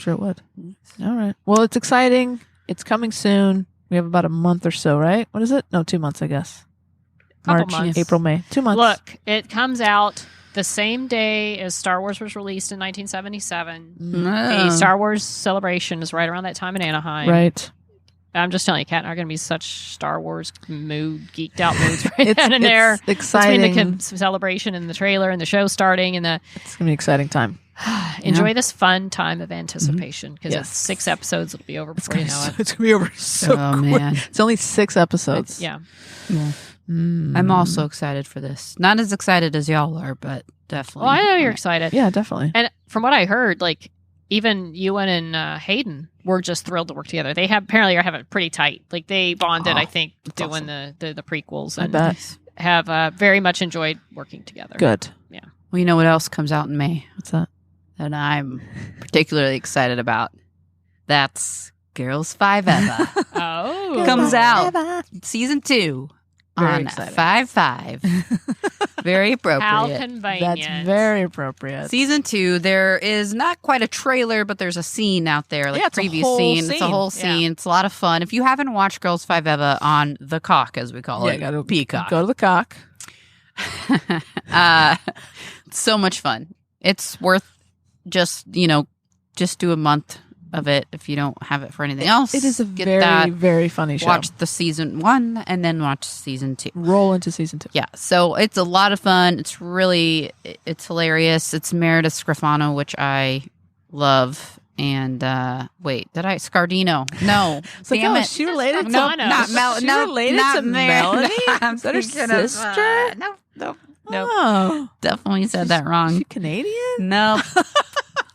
S3: All right. Well, it's exciting. It's coming soon. We have about a month or so, right? What is it? No, 2 months, I guess.
S2: Couple
S3: March,
S2: months.
S3: April, May. 2 months.
S2: Look, it comes out the same day as Star Wars was released in 1977. The Star Wars celebration is right around that time in Anaheim.
S3: Right.
S2: I'm just telling you, Kat and I are going to be such Star Wars geeked out moods right
S3: It's
S2: then and there.
S3: exciting.
S2: Between the celebration and the trailer and the show starting and
S3: It's going to be an exciting time.
S2: enjoy this fun time of anticipation because
S3: Yes.
S2: it's 6 episodes. It'll be over
S3: It's
S2: before
S3: going
S2: you know it.
S3: to be over so
S4: Oh,
S3: quick.
S4: man.
S3: It's only 6 episodes.
S2: Yeah.
S4: I'm also excited for this. Not as excited as y'all are, but definitely.
S2: Well, I know you're excited.
S3: Yeah, definitely.
S2: And from what I heard, like even Ewan and Hayden were just thrilled to work together. They apparently are having it pretty tight. Like they bonded,
S3: Oh,
S2: I think, doing
S3: awesome.
S2: the prequels
S3: I
S2: and
S3: bet.
S2: have very much enjoyed working together.
S3: Good.
S4: Well, you know what else comes out in May
S3: What's that?
S4: that I'm particularly excited about? That's Girls 5 Eva.
S2: Oh,
S4: Comes out season 2
S3: Very
S4: on
S3: exciting.
S4: 5/5. Very appropriate.
S2: How convenient.
S3: That's very appropriate.
S4: Season 2, there is not quite a trailer, but there's a scene out there, like
S3: Yeah,
S4: a
S3: it's a
S4: preview
S3: whole
S4: scene. It's a
S3: scene.
S4: whole
S2: Yeah.
S4: scene. It's a lot of fun. If you haven't watched Girls 5 Eva on the cock, as we call it,
S3: gotta
S4: Peacock,
S3: Go to the cock.
S4: so much fun. It's worth just do a month of it if you don't have it for anything else.
S3: It is a
S4: Get
S3: very,
S4: that,
S3: very funny show.
S4: watch the season 1 and then watch season 2.
S3: Roll into season 2.
S4: Yeah, so it's a lot of fun. It's hilarious. It's Meredith Scrofano, which I love. And wait, did I Scardino? No,
S3: It's like,
S4: damn
S3: oh,
S4: it.
S3: is she related to
S4: No,
S2: Scrofano.
S4: not Mel.
S3: She
S4: No,
S3: related
S4: not
S3: to
S4: Mer-
S3: Melanie?
S4: I'm
S3: Is that her
S4: thinking of,
S3: sister?
S4: no,
S3: Oh.
S4: definitely said that
S3: Is
S4: wrong.
S3: she Canadian?
S4: No,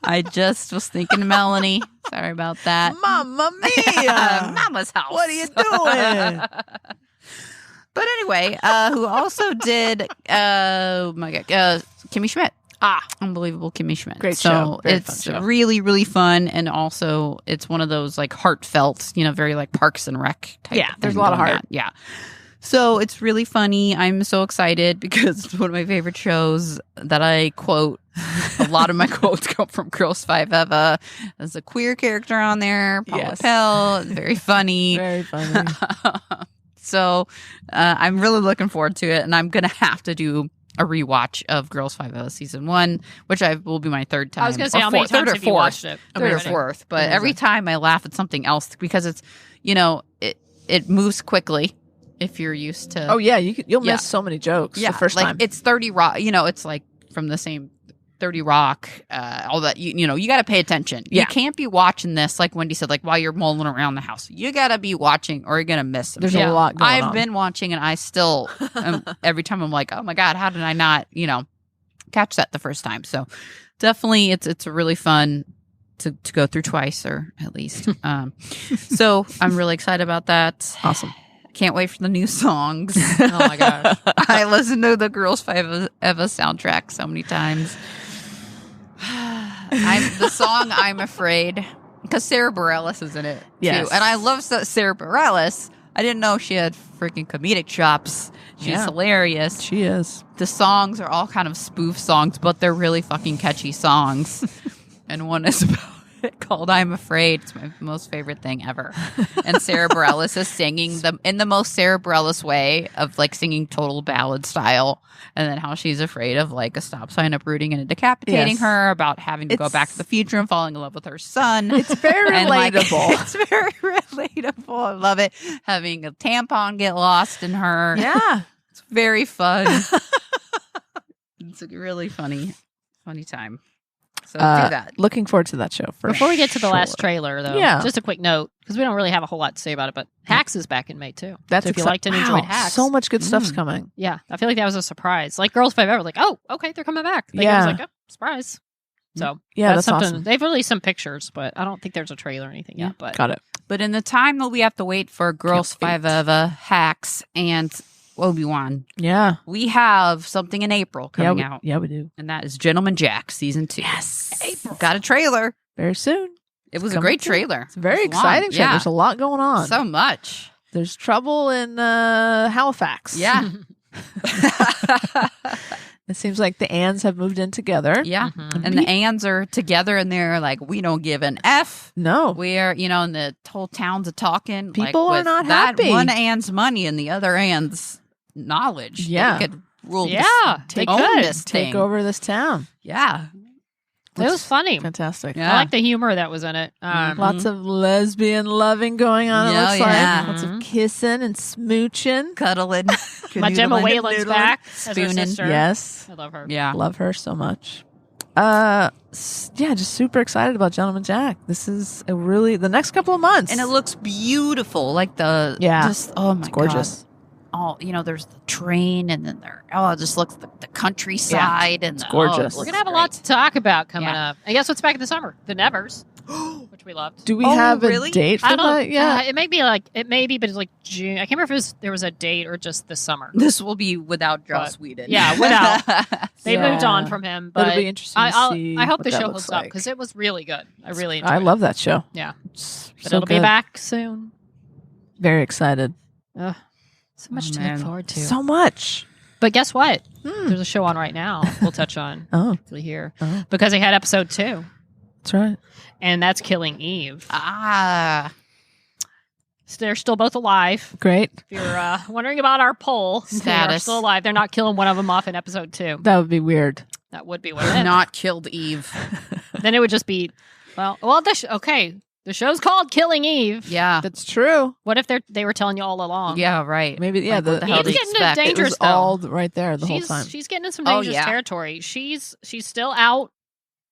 S4: I just was thinking of Melanie. Sorry about that.
S3: Mamma mia!
S4: Mama's house.
S3: What are you doing?
S4: But anyway, who also did? Oh my God, Kimmy Schmidt. Unbelievable Kimmy Schmidt.
S3: Great
S4: so
S3: show. Very
S4: it's
S3: fun show.
S4: really, really fun, and also it's one of those like heartfelt, very like Parks and Rec type.
S3: Yeah, there's
S4: thing
S3: a lot of
S4: going
S3: heart.
S4: on. Yeah. So it's really funny. I'm so excited because it's one of my favorite shows that I quote. A lot of my quotes come from Girls 5 Eva. There's a queer character on there, Paula
S3: Yes.
S4: Pell. Very funny.
S3: Very funny.
S4: So I'm really looking forward to it, and I'm going to have to do a rewatch of Girls 5 Eva season 1, which will be my third time.
S2: I was going to say,
S4: Or
S2: how many
S4: fourth- third
S2: times
S4: or
S2: have you
S4: fourth.
S2: watched it?
S4: Third or
S3: Amazing.
S4: fourth. But
S3: Amazing.
S4: every time I laugh at something else because it's, it moves quickly. if you're used to.
S3: Oh yeah, you'll
S4: Yeah.
S3: miss so many jokes
S4: yeah,
S3: the first
S4: like
S3: time.
S4: it's 30 Rock. It's like from the same 30 Rock. All that you got to pay attention.
S3: Yeah.
S4: You can't be watching this like Wendy said, like while you're mulling around the house. You got to be watching, or you're gonna miss some.
S3: There's
S4: shit.
S3: a lot going on.
S4: I've been watching, and I still every time I'm like, oh my god, how did I not catch that the first time? So definitely, it's really fun to go through twice, or at least. So I'm really excited about that.
S3: Awesome.
S4: Can't wait for the new songs.
S2: Oh my gosh.
S4: I listened to the Girls Five Eva soundtrack so many times. The song "I'm Afraid" because Sarah Bareilles is in it
S3: Yes.
S4: too, and I love Sarah Bareilles. I didn't know she had freaking comedic chops. She's
S3: Yeah.
S4: hilarious.
S3: She is.
S4: The songs are all kind of spoof songs, but they're really fucking catchy songs. And one is called "I'm Afraid." It's my most favorite thing ever. And Sarah Bareilles is singing them in the most Sarah Bareilles way of like singing total ballad style, and then how she's afraid of like a stop sign uprooting and decapitating
S3: Yes.
S4: her, about having to go
S3: It's-
S4: back to the future and falling in love with her son.
S3: It's very
S4: And, like,
S3: relatable.
S4: it's very relatable. I love it. Having a tampon get lost in her.
S3: Yeah.
S4: It's very fun. It's a really funny time. So do that.
S3: Looking forward to that show.
S2: Before we get to the last
S3: sure.
S2: trailer, though,
S3: Yeah.
S2: just a quick note, because we don't really have a whole lot to say about it, but Hacks is back in May, too.
S3: That's
S2: so if you
S3: exci-
S2: liked and enjoyed
S3: Wow,
S2: Hacks.
S3: so much good stuff's coming.
S2: Yeah, I feel like that was a surprise. Like Girls Five Ever, like, oh, okay, they're coming back. Like,
S3: Yeah.
S2: I was like, oh, surprise. So
S3: Yeah, that's
S2: something.
S3: awesome.
S2: They've released some pictures, but I don't think there's a trailer or anything yet. But
S3: Got it.
S4: But in the time that we have to wait for Girls
S3: Can't
S4: Five
S3: wait.
S4: Eva, Hacks, and Obi-Wan,
S3: Yeah.
S4: we have something in April coming out.
S3: Yeah, we do.
S4: And that is Gentleman Jack Season 2.
S3: Yes.
S4: April. Got a trailer.
S3: Very soon.
S4: It was a
S3: coming
S4: great
S3: soon.
S4: trailer.
S3: It's a very
S4: It's long.
S3: exciting show.
S4: Yeah.
S3: There's a lot going on.
S4: So much.
S3: There's trouble in Halifax.
S4: Yeah.
S3: It seems like the Anns have moved in together.
S4: Yeah.
S2: Mhm.
S4: And the Anns are together and they're like, we don't give an F.
S3: No.
S4: We're, and the whole town's a talking.
S3: People
S4: like,
S3: are
S4: with
S3: not
S4: that
S3: happy.
S4: one Ann's money and the other Ann's knowledge.
S3: Yeah.
S4: They could rule
S2: Yeah, they
S4: own
S2: could.
S4: this
S3: Take
S4: thing.
S3: over this town.
S4: Yeah.
S2: it was funny.
S3: Fantastic.
S4: Yeah.
S2: I like the humor that was in it.
S3: Lots of lesbian loving going on, it
S4: Yeah,
S3: looks
S4: yeah.
S3: like. Lots of kissing and smooching.
S4: Cuddling.
S2: My Gemma
S4: canoodling.
S2: Whalen's back as her
S4: Spooning.
S2: sister.
S3: Yes.
S2: I love her.
S4: Yeah.
S3: Love her so much. Yeah, just super excited about Gentleman Jack. This is the next couple of months.
S4: And it looks beautiful. Like
S3: Yeah.
S4: just, oh my
S3: It's gorgeous.
S4: God. Oh, there's the train and then it just looks the countryside and
S3: gorgeous.
S2: We're going to have a lot to talk about coming
S4: Yeah.
S2: up. And guess what's back in the summer? The Nevers, which we loved.
S3: Do we
S4: Oh,
S3: have a
S4: really?
S3: date for
S2: I don't know.
S3: that? Yeah.
S2: It may be, but it's like June. I can't remember if there was a date or just this summer.
S4: This will be without Joss
S2: But-
S4: Whedon.
S2: Yeah, without. They
S3: Yeah.
S2: moved on from him, but
S3: It'll be interesting to see
S2: I hope
S3: what
S2: the
S3: that
S2: show
S3: looks
S2: holds up
S3: like.
S2: because it was really good. I really enjoyed
S3: I
S2: it.
S3: love that show.
S2: Yeah,
S3: It's
S2: but
S3: so
S2: it'll be
S3: good.
S2: back soon.
S3: Very excited.
S2: Ugh, so much
S4: Oh,
S2: to
S4: man.
S2: look forward to.
S3: So much.
S2: But guess what?
S3: Hmm.
S2: There's a show on right now. We'll touch on
S3: Oh,
S2: quickly here
S3: Oh.
S2: because they had episode 2,
S3: that's right.
S2: and that's Killing Eve.
S4: Ah.
S2: So they're still both alive.
S3: Great.
S2: If you're wondering about our poll, they're
S4: Status.
S2: still alive. They're not killing one of them off in episode 2.
S3: That would be weird.
S2: That would be what
S4: Not killed Eve.
S2: Then it would just be, okay. The show's called Killing Eve.
S4: Yeah.
S3: That's true.
S2: What if they were telling you all along?
S4: Yeah, right.
S3: Maybe, yeah.
S4: Like, what the hell
S2: Eve's
S4: do you
S2: getting into
S4: expect?
S3: It
S2: dangerous
S3: was
S2: though.
S3: all right there the whole
S2: she's,
S3: time.
S2: She's getting in some
S4: Oh,
S2: dangerous
S4: yeah.
S2: territory. She's still out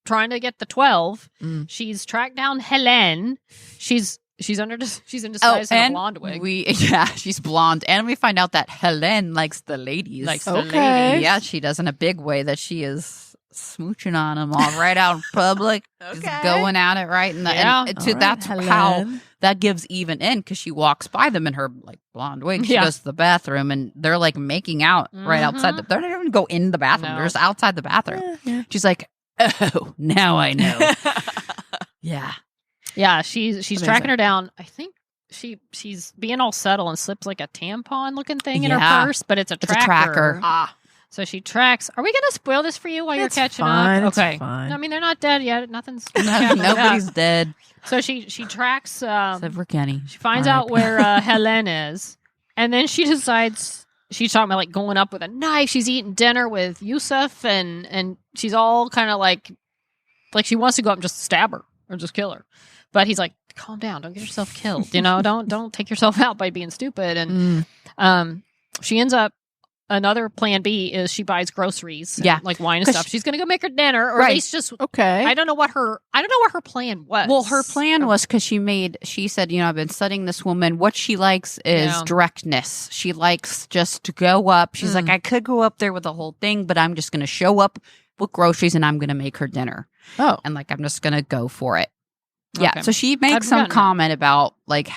S2: trying to get the 12.
S3: Mm.
S2: She's tracked down Helen. She's in disguise in a blonde wig.
S4: She's blonde. And we find out that Helen likes the ladies.
S2: Likes the
S3: Okay.
S2: ladies.
S4: Yeah, she does in a big way that she is smooching on them all right out in public. Just going at it right in the
S2: Yeah.
S4: and
S3: All right,
S4: that's
S3: Helen.
S4: how that gives Eve an in because she walks by them in her like blonde wig. She
S2: Yeah.
S4: goes to the bathroom and they're like making out right outside.
S2: Mhm.
S4: They're not even go in the bathroom.
S2: No.
S4: They're just outside the bathroom.
S3: Yeah.
S4: She's like, oh, now I know. Yeah.
S2: Yeah, she's
S3: Amazing.
S2: tracking her down. I think she's being all subtle and slips like a tampon looking thing in her
S4: Yeah.
S2: purse, but it's a
S4: It's
S2: tracker.
S4: a tracker.
S3: Ah,
S2: So she tracks. Are we going to spoil this for you while
S3: It's
S2: you're catching
S3: fine,
S2: up?
S3: it's
S2: Okay.
S3: fine.
S2: No, I mean, they're not dead yet. Nothing's happened.
S4: Nobody's dead
S2: So she tracks.
S4: except for Kenny.
S2: She finds out where Helen is, and then she decides she's talking about like going up with a knife. She's eating dinner with Yusuf, and she's all kind of like she wants to go up and just stab her or just kill her, but he's like, calm down. Don't get yourself killed. Don't take yourself out by being stupid. And she ends up. Another plan B is she buys groceries, and, like wine and stuff. She's going to go make her dinner, or at least just
S3: okay.
S2: I don't know what her plan was.
S4: Well, her plan was because she said, I've been studying this woman. What she likes is directness. She likes just to go up. She's like, I could go up there with the whole thing, but I'm just going to show up with groceries and I'm going to make her dinner.
S3: Oh,
S4: and like I'm just going to go for it.
S2: Okay.
S4: Yeah. So she makes some comment about like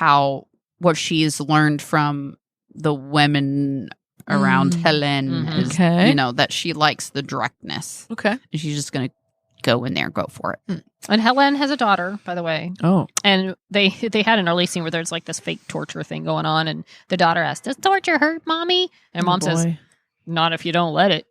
S4: what she's learned from the women around Helen is, that she likes the directness.
S3: Okay.
S4: And she's just going to go in there and go for it.
S2: And Helen has a daughter, by the way.
S3: Oh.
S2: And they had an early scene where there's like this fake torture thing going on, and the daughter asks, "Does torture hurt, Mommy?" And Mom says, "Not if you don't let it."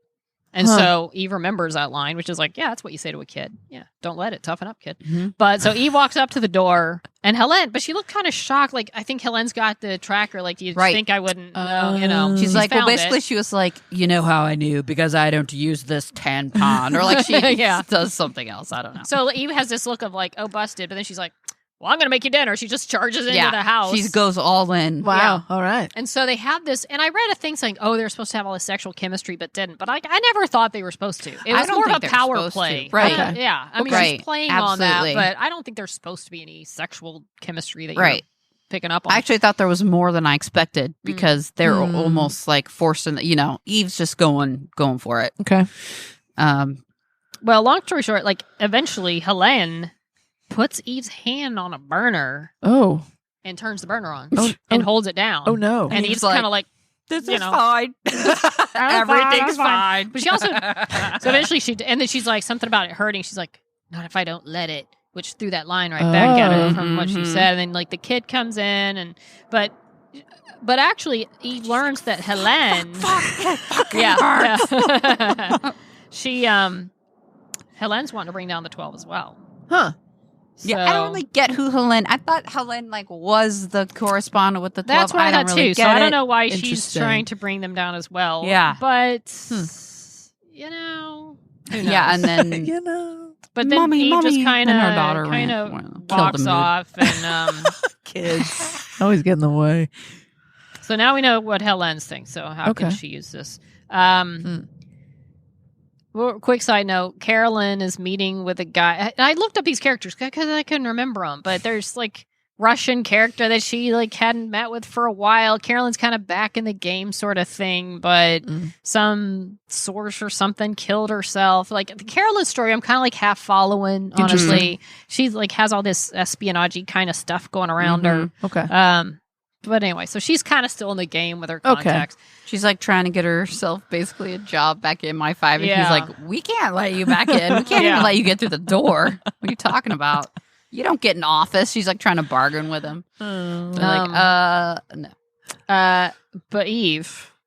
S2: And so Eve remembers that line, which is like, yeah, that's what you say to a kid. Yeah, don't let it. Toughen up, kid.
S3: Mm-hmm.
S2: But so Eve walks up to the door, and Helen, but she looked kind of shocked. Like, I think Helen's got the tracker. Like, do you think I wouldn't know?
S4: She's like, well, basically, she was like, you know how I knew because I don't use this tampon. Or like she does something else. I don't know.
S2: So Eve has this look of like, oh, busted. But then she's like, well, I'm going to make you dinner. She just charges into the house.
S4: She goes all in.
S3: Wow.
S2: Yeah.
S3: All right.
S2: And so they have this, and I read a thing saying, oh, they're supposed to have all this sexual chemistry, but didn't. But I never thought they were supposed to. It was more of a power play.
S4: Right.
S2: Yeah. I mean, she's playing on that, but I don't think there's supposed to be any sexual chemistry that you're picking up on.
S4: I actually thought there was more than I expected because they're almost like forcing, Eve's just going for it.
S3: Okay.
S2: Well, long story short, like eventually Helen puts Eve's hand on a burner.
S3: Oh.
S2: And turns the burner on and holds it down.
S3: Oh, no.
S2: And Eve's kind of like,
S4: this is fine.
S2: Everything's fine. But she also, so eventually and then she's like, something about it hurting. She's like, not if I don't let it, which threw that line right back at her from what she said. And then like the kid comes in but actually Eve learns that Helen, she, Helen's wanting to bring down the 12 as well.
S3: Huh.
S2: So,
S4: yeah, I don't really get who Helen. I thought Helen like was the correspondent with the 12.
S2: That's what I thought
S4: really
S2: too. So I don't know why she's trying to bring them down as well.
S4: Yeah,
S2: but who knows?
S4: Yeah, and then
S2: but then
S4: Mommy,
S2: Eve just kind
S4: of
S2: walks off, and
S3: kids always get in the way.
S2: So now we know what Helen's thinks. So how can she use this? Well, quick side note, Carolyn is meeting with a guy. I looked up these characters because I couldn't remember them, but there's like Russian character that she like hadn't met with for a while. Carolyn's kind of back in the game sort of thing, but some source or something killed herself. Like the Carolyn story, I'm kind of like half following, honestly. She like has all this espionage kind of stuff going around her.
S3: Okay.
S2: But anyway, so she's kind of still in the game with her contacts.
S4: She's like trying to get herself basically a job back in My 5. And he's like, we can't let you back in. We can't even let you get through the door. What are you talking about? You don't get an office. She's like trying to bargain with him. No.
S2: But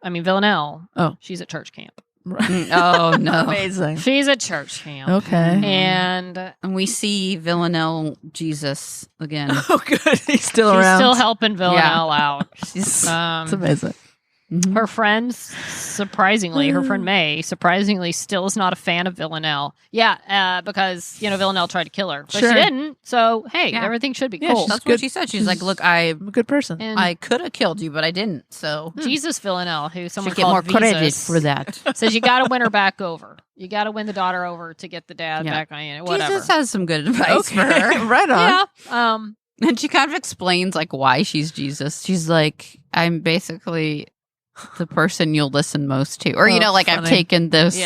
S2: Villanelle, she's at church camp.
S4: Oh, no.
S3: Amazing.
S2: She's at church camp.
S3: Okay.
S2: And
S4: we see Villanelle Jesus again.
S3: Oh, good. He's still around.
S2: She's still helping Villanelle out.
S3: It's amazing.
S2: Her friend, her friend May, surprisingly still is not a fan of Villanelle. Yeah, because, Villanelle tried to kill her. But she didn't. So, hey, everything should be cool.
S4: That's what she said. She's like, look, I'm
S3: a good person.
S2: And
S4: I could have killed you, but I didn't. So
S2: Jesus Villanelle, who someone
S4: should get more credit for that.
S2: Says you got to win her back over. You got to win the daughter over to get the dad back on you. Whatever.
S4: Jesus has some good advice for her.
S3: Right on.
S2: Yeah.
S4: And she kind of explains like why she's Jesus. She's like, I'm basically the person you'll listen most to, or like funny. I've taken this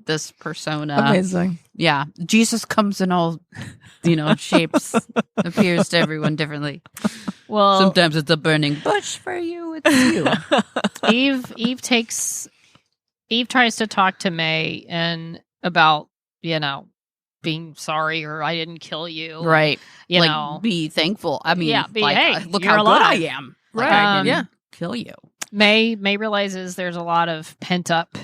S4: this persona.
S3: Amazing.
S4: Yeah, Jesus comes in all shapes, appears to everyone differently.
S2: Well,
S4: sometimes it's a burning bush for you. It's you.
S2: Eve tries to talk to May and about being sorry, or I didn't kill you,
S4: right?
S2: Be
S4: thankful. I mean,
S2: hey,
S4: look
S2: you're
S4: how
S2: alive.
S4: good I am.
S3: Right?
S4: I didn't kill you.
S2: May realizes there's a lot of pent up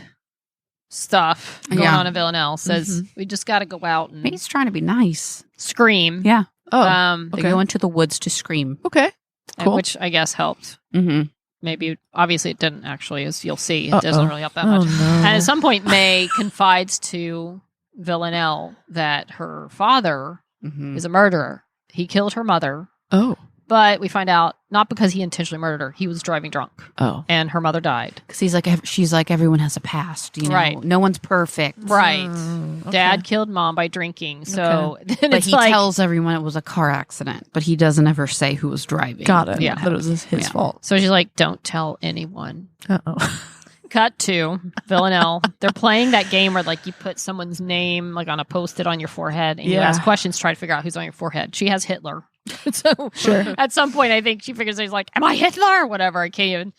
S2: stuff going on in Villanelle. Says we just got to go out and
S4: May's trying to be nice.
S2: Scream.
S4: Yeah.
S3: Oh.
S4: They go into the woods to scream.
S3: Okay. Cool.
S2: Which I guess helped.
S4: Mm-hmm.
S2: Maybe obviously it didn't actually, as you'll see. It doesn't really help that much.
S3: No.
S2: And at some point, May confides to Villanelle that her father is a murderer. he killed her mother.
S3: Oh.
S2: But we find out not because he intentionally murdered her. He was driving drunk.
S3: Oh.
S2: And her mother died.
S4: Because she's like, everyone has a past, you know?
S2: Right.
S4: No one's perfect.
S2: Right.
S3: Okay.
S2: Dad killed mom by drinking. So then
S4: But
S2: it's
S4: he
S2: like,
S4: tells everyone it was a car accident, but he doesn't ever say who was driving.
S3: Got it.
S2: Yeah.
S3: That it was his fault.
S2: so she's like, don't tell anyone.
S3: Uh-oh.
S2: Cut to Villanelle. They're playing that game where like you put someone's name like on a post-it on your forehead and you
S3: Yeah.
S2: ask questions, try to figure out who's on your forehead. She has Hitler. So
S3: Sure.
S2: at some point I think she figures he's like, am I Hitler? Whatever. I can't even.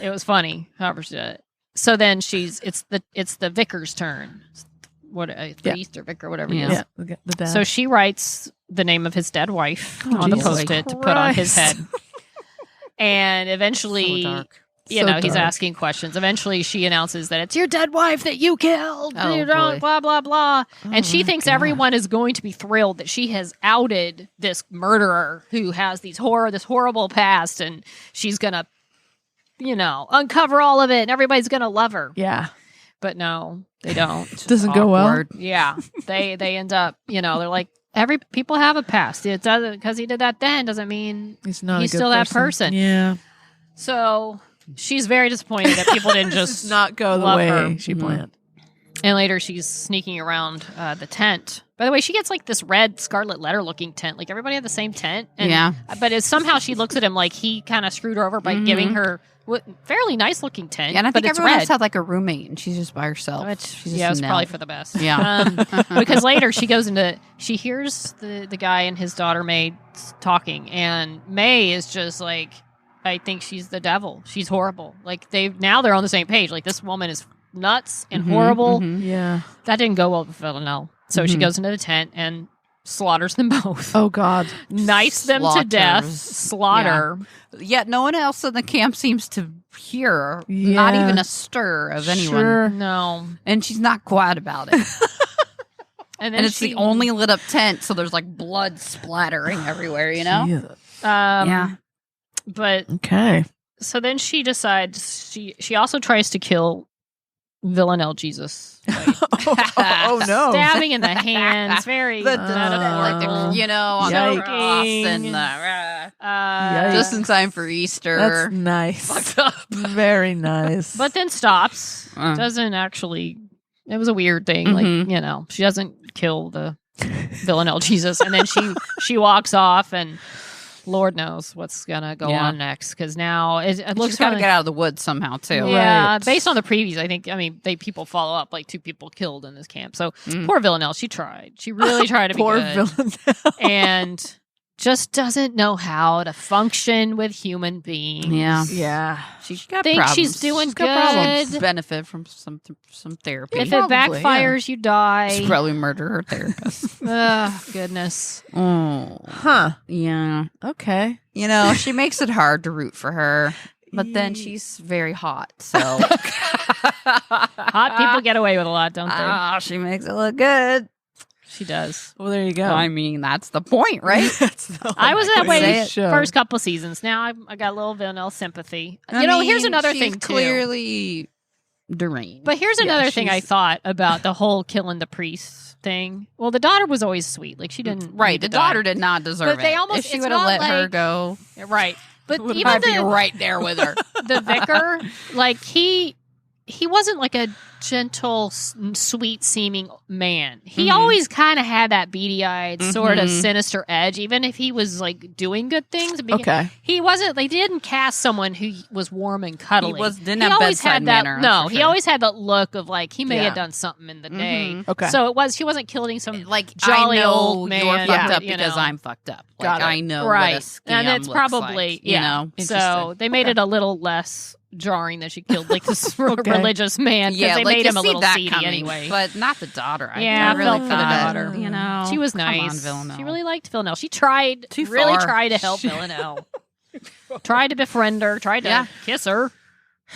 S2: It was funny. However she did it. So then it's the vicar's turn. The Easter vicar, whatever it is.
S3: Yeah. The dad.
S2: So she writes the name of his dead wife
S3: Oh,
S2: on the
S3: Jesus
S2: post-it to put on his
S3: Christ.
S2: head. And eventually,
S4: So dark.
S2: you know, he's
S3: dark.
S2: asking questions. Eventually, she announces that it's your dead wife that you killed.
S4: Oh,
S2: You know,
S4: boy.
S2: blah, blah, blah. And she
S3: my
S2: thinks
S3: God.
S2: everyone is going to be thrilled that she has outed this murderer who has this horrible past. And she's going to, you know, uncover all of it. And everybody's going to love her.
S3: Yeah.
S2: But no, they don't.
S3: Doesn't go well.
S4: Awkward.
S2: Yeah, they end up, you know, they're like, people have a past. It doesn't, because he did that then doesn't mean
S3: He's not.
S2: he's
S3: a good
S2: still that person.
S3: Yeah.
S2: So she's very disappointed that people didn't
S3: Does
S2: just
S3: not go the
S2: love
S3: way
S2: her.
S3: she planned.
S2: And later she's sneaking around the tent. By the way, she gets like this red scarlet letter looking tent. Like everybody had the same tent. And,
S4: Yeah.
S2: But it's somehow she looks at him like he kind of screwed her over by giving her fairly nice looking tent.
S4: Yeah, and I
S2: but
S4: think
S2: it's
S4: everyone
S2: red.
S4: else had like a roommate, and she's just by herself.
S2: Which,
S4: She's just
S2: yeah, it's
S4: no.
S2: probably for the best.
S4: Yeah.
S2: Because later she hears the guy and his daughter May talking, and May is just like, I think she's the devil. She's horrible. Like they're on the same page. Like this woman is nuts and horrible.
S3: Yeah.
S2: That didn't go well with Villanelle. So she goes into the tent and slaughters them both.
S3: Oh God.
S2: Knife them to death.
S4: Slaughters.
S2: Slaughter.
S4: Yet no one else in the camp seems to hear. Not
S3: Yeah.
S4: even a stir of anyone.
S3: Sure.
S2: No.
S4: And she's not quiet about it.
S2: And then
S4: And it's the only lit up tent, so there's like blood splattering everywhere, you know?
S3: Yeah.
S4: Yeah.
S2: But
S3: Okay.
S2: so then she decides she also tries to kill Villanelle Jesus. Like,
S3: Oh no.
S2: stabbing in the hands, very
S4: Like
S2: metaphorical.
S4: the, you know, on the
S3: Yikes.
S4: cross and
S3: Yikes.
S4: just in time for Easter.
S3: That's nice.
S4: Fucked up.
S3: Very nice.
S2: But then stops.
S4: Uh.
S2: Doesn't actually. It was a weird thing. Like, you know, she doesn't kill the Villanelle Jesus, and then she walks off, and Lord knows what's gonna go on next, because now it looks
S4: She's got to
S2: kinda-
S4: get out of the woods somehow too.
S2: Yeah,
S3: Right.
S2: based on the previews, I think. I mean, people follow up like 2 people killed in this camp. So poor Villanelle, she tried. She really tried to be
S3: Poor
S2: good,
S3: Villanelle.
S2: and just doesn't know how to function with human beings.
S4: Yeah.
S3: Yeah.
S2: she
S4: got
S2: thinks
S4: problems.
S2: she's doing
S4: She's got problems.
S2: good.
S4: Benefit from some therapy.
S2: If
S3: Probably,
S2: it backfires, you die.
S4: She'll probably murder her therapist.
S2: Oh, goodness.
S4: Oh,
S3: Huh.
S4: yeah.
S3: Okay.
S4: You know, she makes it hard to root for her, but then she's very hot. So
S2: Hot people get away with a lot, don't they?
S4: oh, she makes it look good.
S2: She does.
S3: Well, there you go.
S4: I mean, that's the point, right?
S3: That's the
S2: I was that
S3: whole
S2: way
S3: point of
S2: the
S3: the show.
S2: first couple seasons. Now I got a little Villanelle sympathy.
S4: I
S2: You know,
S4: mean,
S2: here's another
S4: she's
S2: thing, too.
S4: clearly deranged.
S2: But here's
S3: Yeah,
S2: another thing I
S3: she's-
S2: thought about the whole killing the priest thing. Well, the daughter was always sweet. Like, she didn't.
S4: right,
S2: need
S4: the
S2: to die.
S4: daughter did not deserve
S2: But they
S4: it.
S2: almost-
S4: if she
S2: it's
S4: would have
S2: not
S4: let her
S2: like-
S4: go,
S2: Yeah, right. But even
S4: I'd be
S2: the,
S4: right there with her.
S2: the vicar, like, he wasn't like a gentle, sweet seeming man. He always kind of had that beady eyed, sort of sinister edge, even if he was like doing good things.
S3: Okay.
S2: He wasn't. They didn't cast someone who was warm and cuddly.
S4: Didn't have
S2: always
S4: bedside
S2: had that.
S4: manner.
S2: No,
S4: for
S2: he
S4: sure.
S2: always had that look of like he may
S3: Yeah.
S2: have done something in the day.
S3: Okay.
S2: So she wasn't killing some
S4: like
S2: jolly
S4: I know
S2: old man.
S4: you're fucked up
S2: you
S4: because
S2: know.
S4: I'm fucked up. Like
S3: Got it.
S4: I know
S2: right,
S4: what a scam
S2: and it's
S4: looks
S2: probably
S4: like, you know.
S2: So
S3: Interesting.
S2: they made it a little less jarring that she killed like this religious man, because
S4: Yeah,
S2: they
S4: like
S2: made
S4: to
S2: him a
S4: see
S2: little
S4: that
S2: seedy
S4: coming,
S2: anyway.
S4: but not the daughter.
S2: Yeah,
S4: I really
S2: felt for the
S4: thought,
S2: daughter.
S4: You know,
S2: She was
S4: come on,
S2: nice.
S4: Villanelle.
S2: She really liked Villanelle. She tried,
S4: Too
S2: really
S4: far.
S2: tried to help Villanelle. Tried to befriend her. Tried to
S4: Yeah.
S2: kiss her,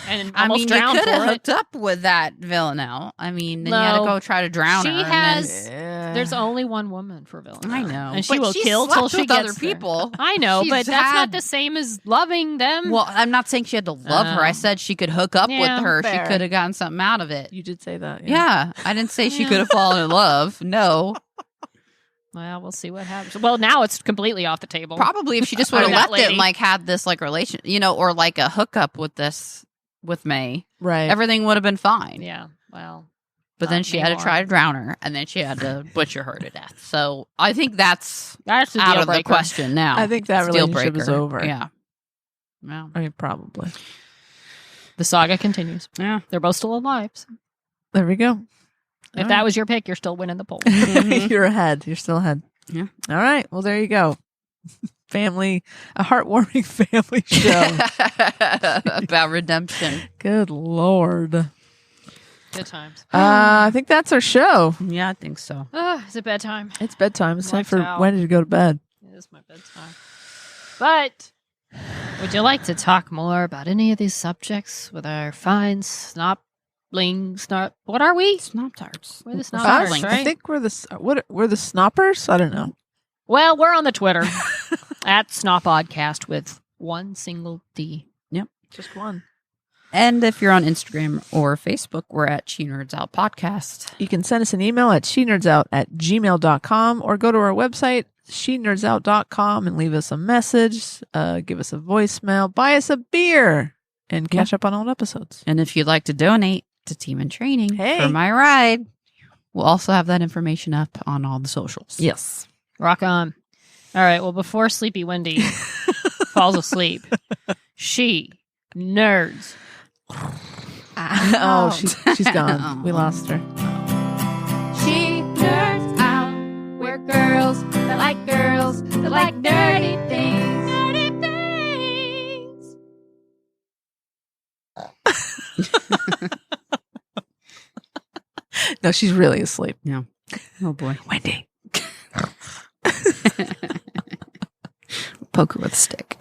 S2: and
S4: I
S2: almost
S4: mean, you
S2: drowned
S4: could have
S2: for it.
S4: hooked up with that Villanelle. I mean, then you had to
S2: No.
S4: go try to drown
S2: She
S4: her. and
S2: has-
S4: then,
S3: Yeah.
S2: There's only one woman for Villanelle.
S4: I know,
S2: and she
S4: but
S2: will
S4: she
S2: kill
S4: slept
S2: till she
S4: with
S2: gets
S4: other
S2: there.
S4: people.
S2: I know,
S4: She's
S2: but that's not
S4: had-
S2: the same as loving them.
S4: Well, I'm not saying she had to love her. I said she could hook up
S2: Yeah,
S4: with her.
S3: fair.
S4: She could have gotten something out of it.
S3: You did say that.
S4: Yeah, I didn't say she could have fallen in love. No,
S2: Well, we'll see what happens. Well, now it's completely off the table.
S4: Probably if she just would have
S2: That
S4: left it
S2: lady.
S4: and like had this like relation, or like a hookup with May,
S3: Right.
S4: everything would have been fine.
S2: Yeah. Well,
S4: But then
S2: not
S4: she had to
S2: anymore.
S4: try to drown her, and then she had to butcher her to death. So I think that's
S2: That's the
S4: out
S2: deal
S4: of the
S2: breaker.
S4: question now.
S3: I think that
S4: It's a deal
S3: relationship is
S4: breaker.
S3: over.
S4: Yeah. Well,
S3: I mean, probably.
S2: The saga continues.
S4: yeah.
S2: They're both still alive. So
S3: There we go.
S2: if
S3: All
S2: that
S3: right.
S2: was your pick, you're still winning the poll.
S3: You're ahead. You're still ahead.
S4: Yeah.
S3: All right. Well, there you go. A heartwarming family show.
S4: About redemption.
S3: Good Lord.
S2: Good times.
S3: I think that's our show.
S4: Yeah, I think so.
S2: Is it bedtime?
S3: It's bedtime. It's time
S2: Lights
S3: for
S2: out.
S3: Wendy to go to bed.
S2: It is my bedtime. But would you like to talk more about any of these subjects with our fine what are we?
S4: Snop tarts.
S2: We're the
S3: Us?
S2: snoppers,
S3: I
S2: right?
S3: think we're we're the snoppers. I don't know.
S2: Well, we're on the Twitter at Snopodcast with one single D.
S3: Just one.
S4: And if you're on Instagram or Facebook, we're at She Nerds Out Podcast.
S3: You can send us an email at shenerdsout@gmail.com or go to our website, shenerdsout.com, and leave us a message, give us a voicemail, buy us a beer, and catch up on old episodes.
S4: And if you'd like to donate to Team in Training
S3: Hey.
S4: for my ride, we'll also have that information up on all the socials.
S3: Yes.
S2: Rock on. All right. Well, before Sleepy Wendy falls asleep, she nerds.
S3: Oh, she's gone. We lost her.
S1: She nerds out. We're girls that like nerdy things. Nerdy things.
S3: No, she's really asleep.
S4: Oh, boy.
S3: Wendy.
S4: Poke her with a stick.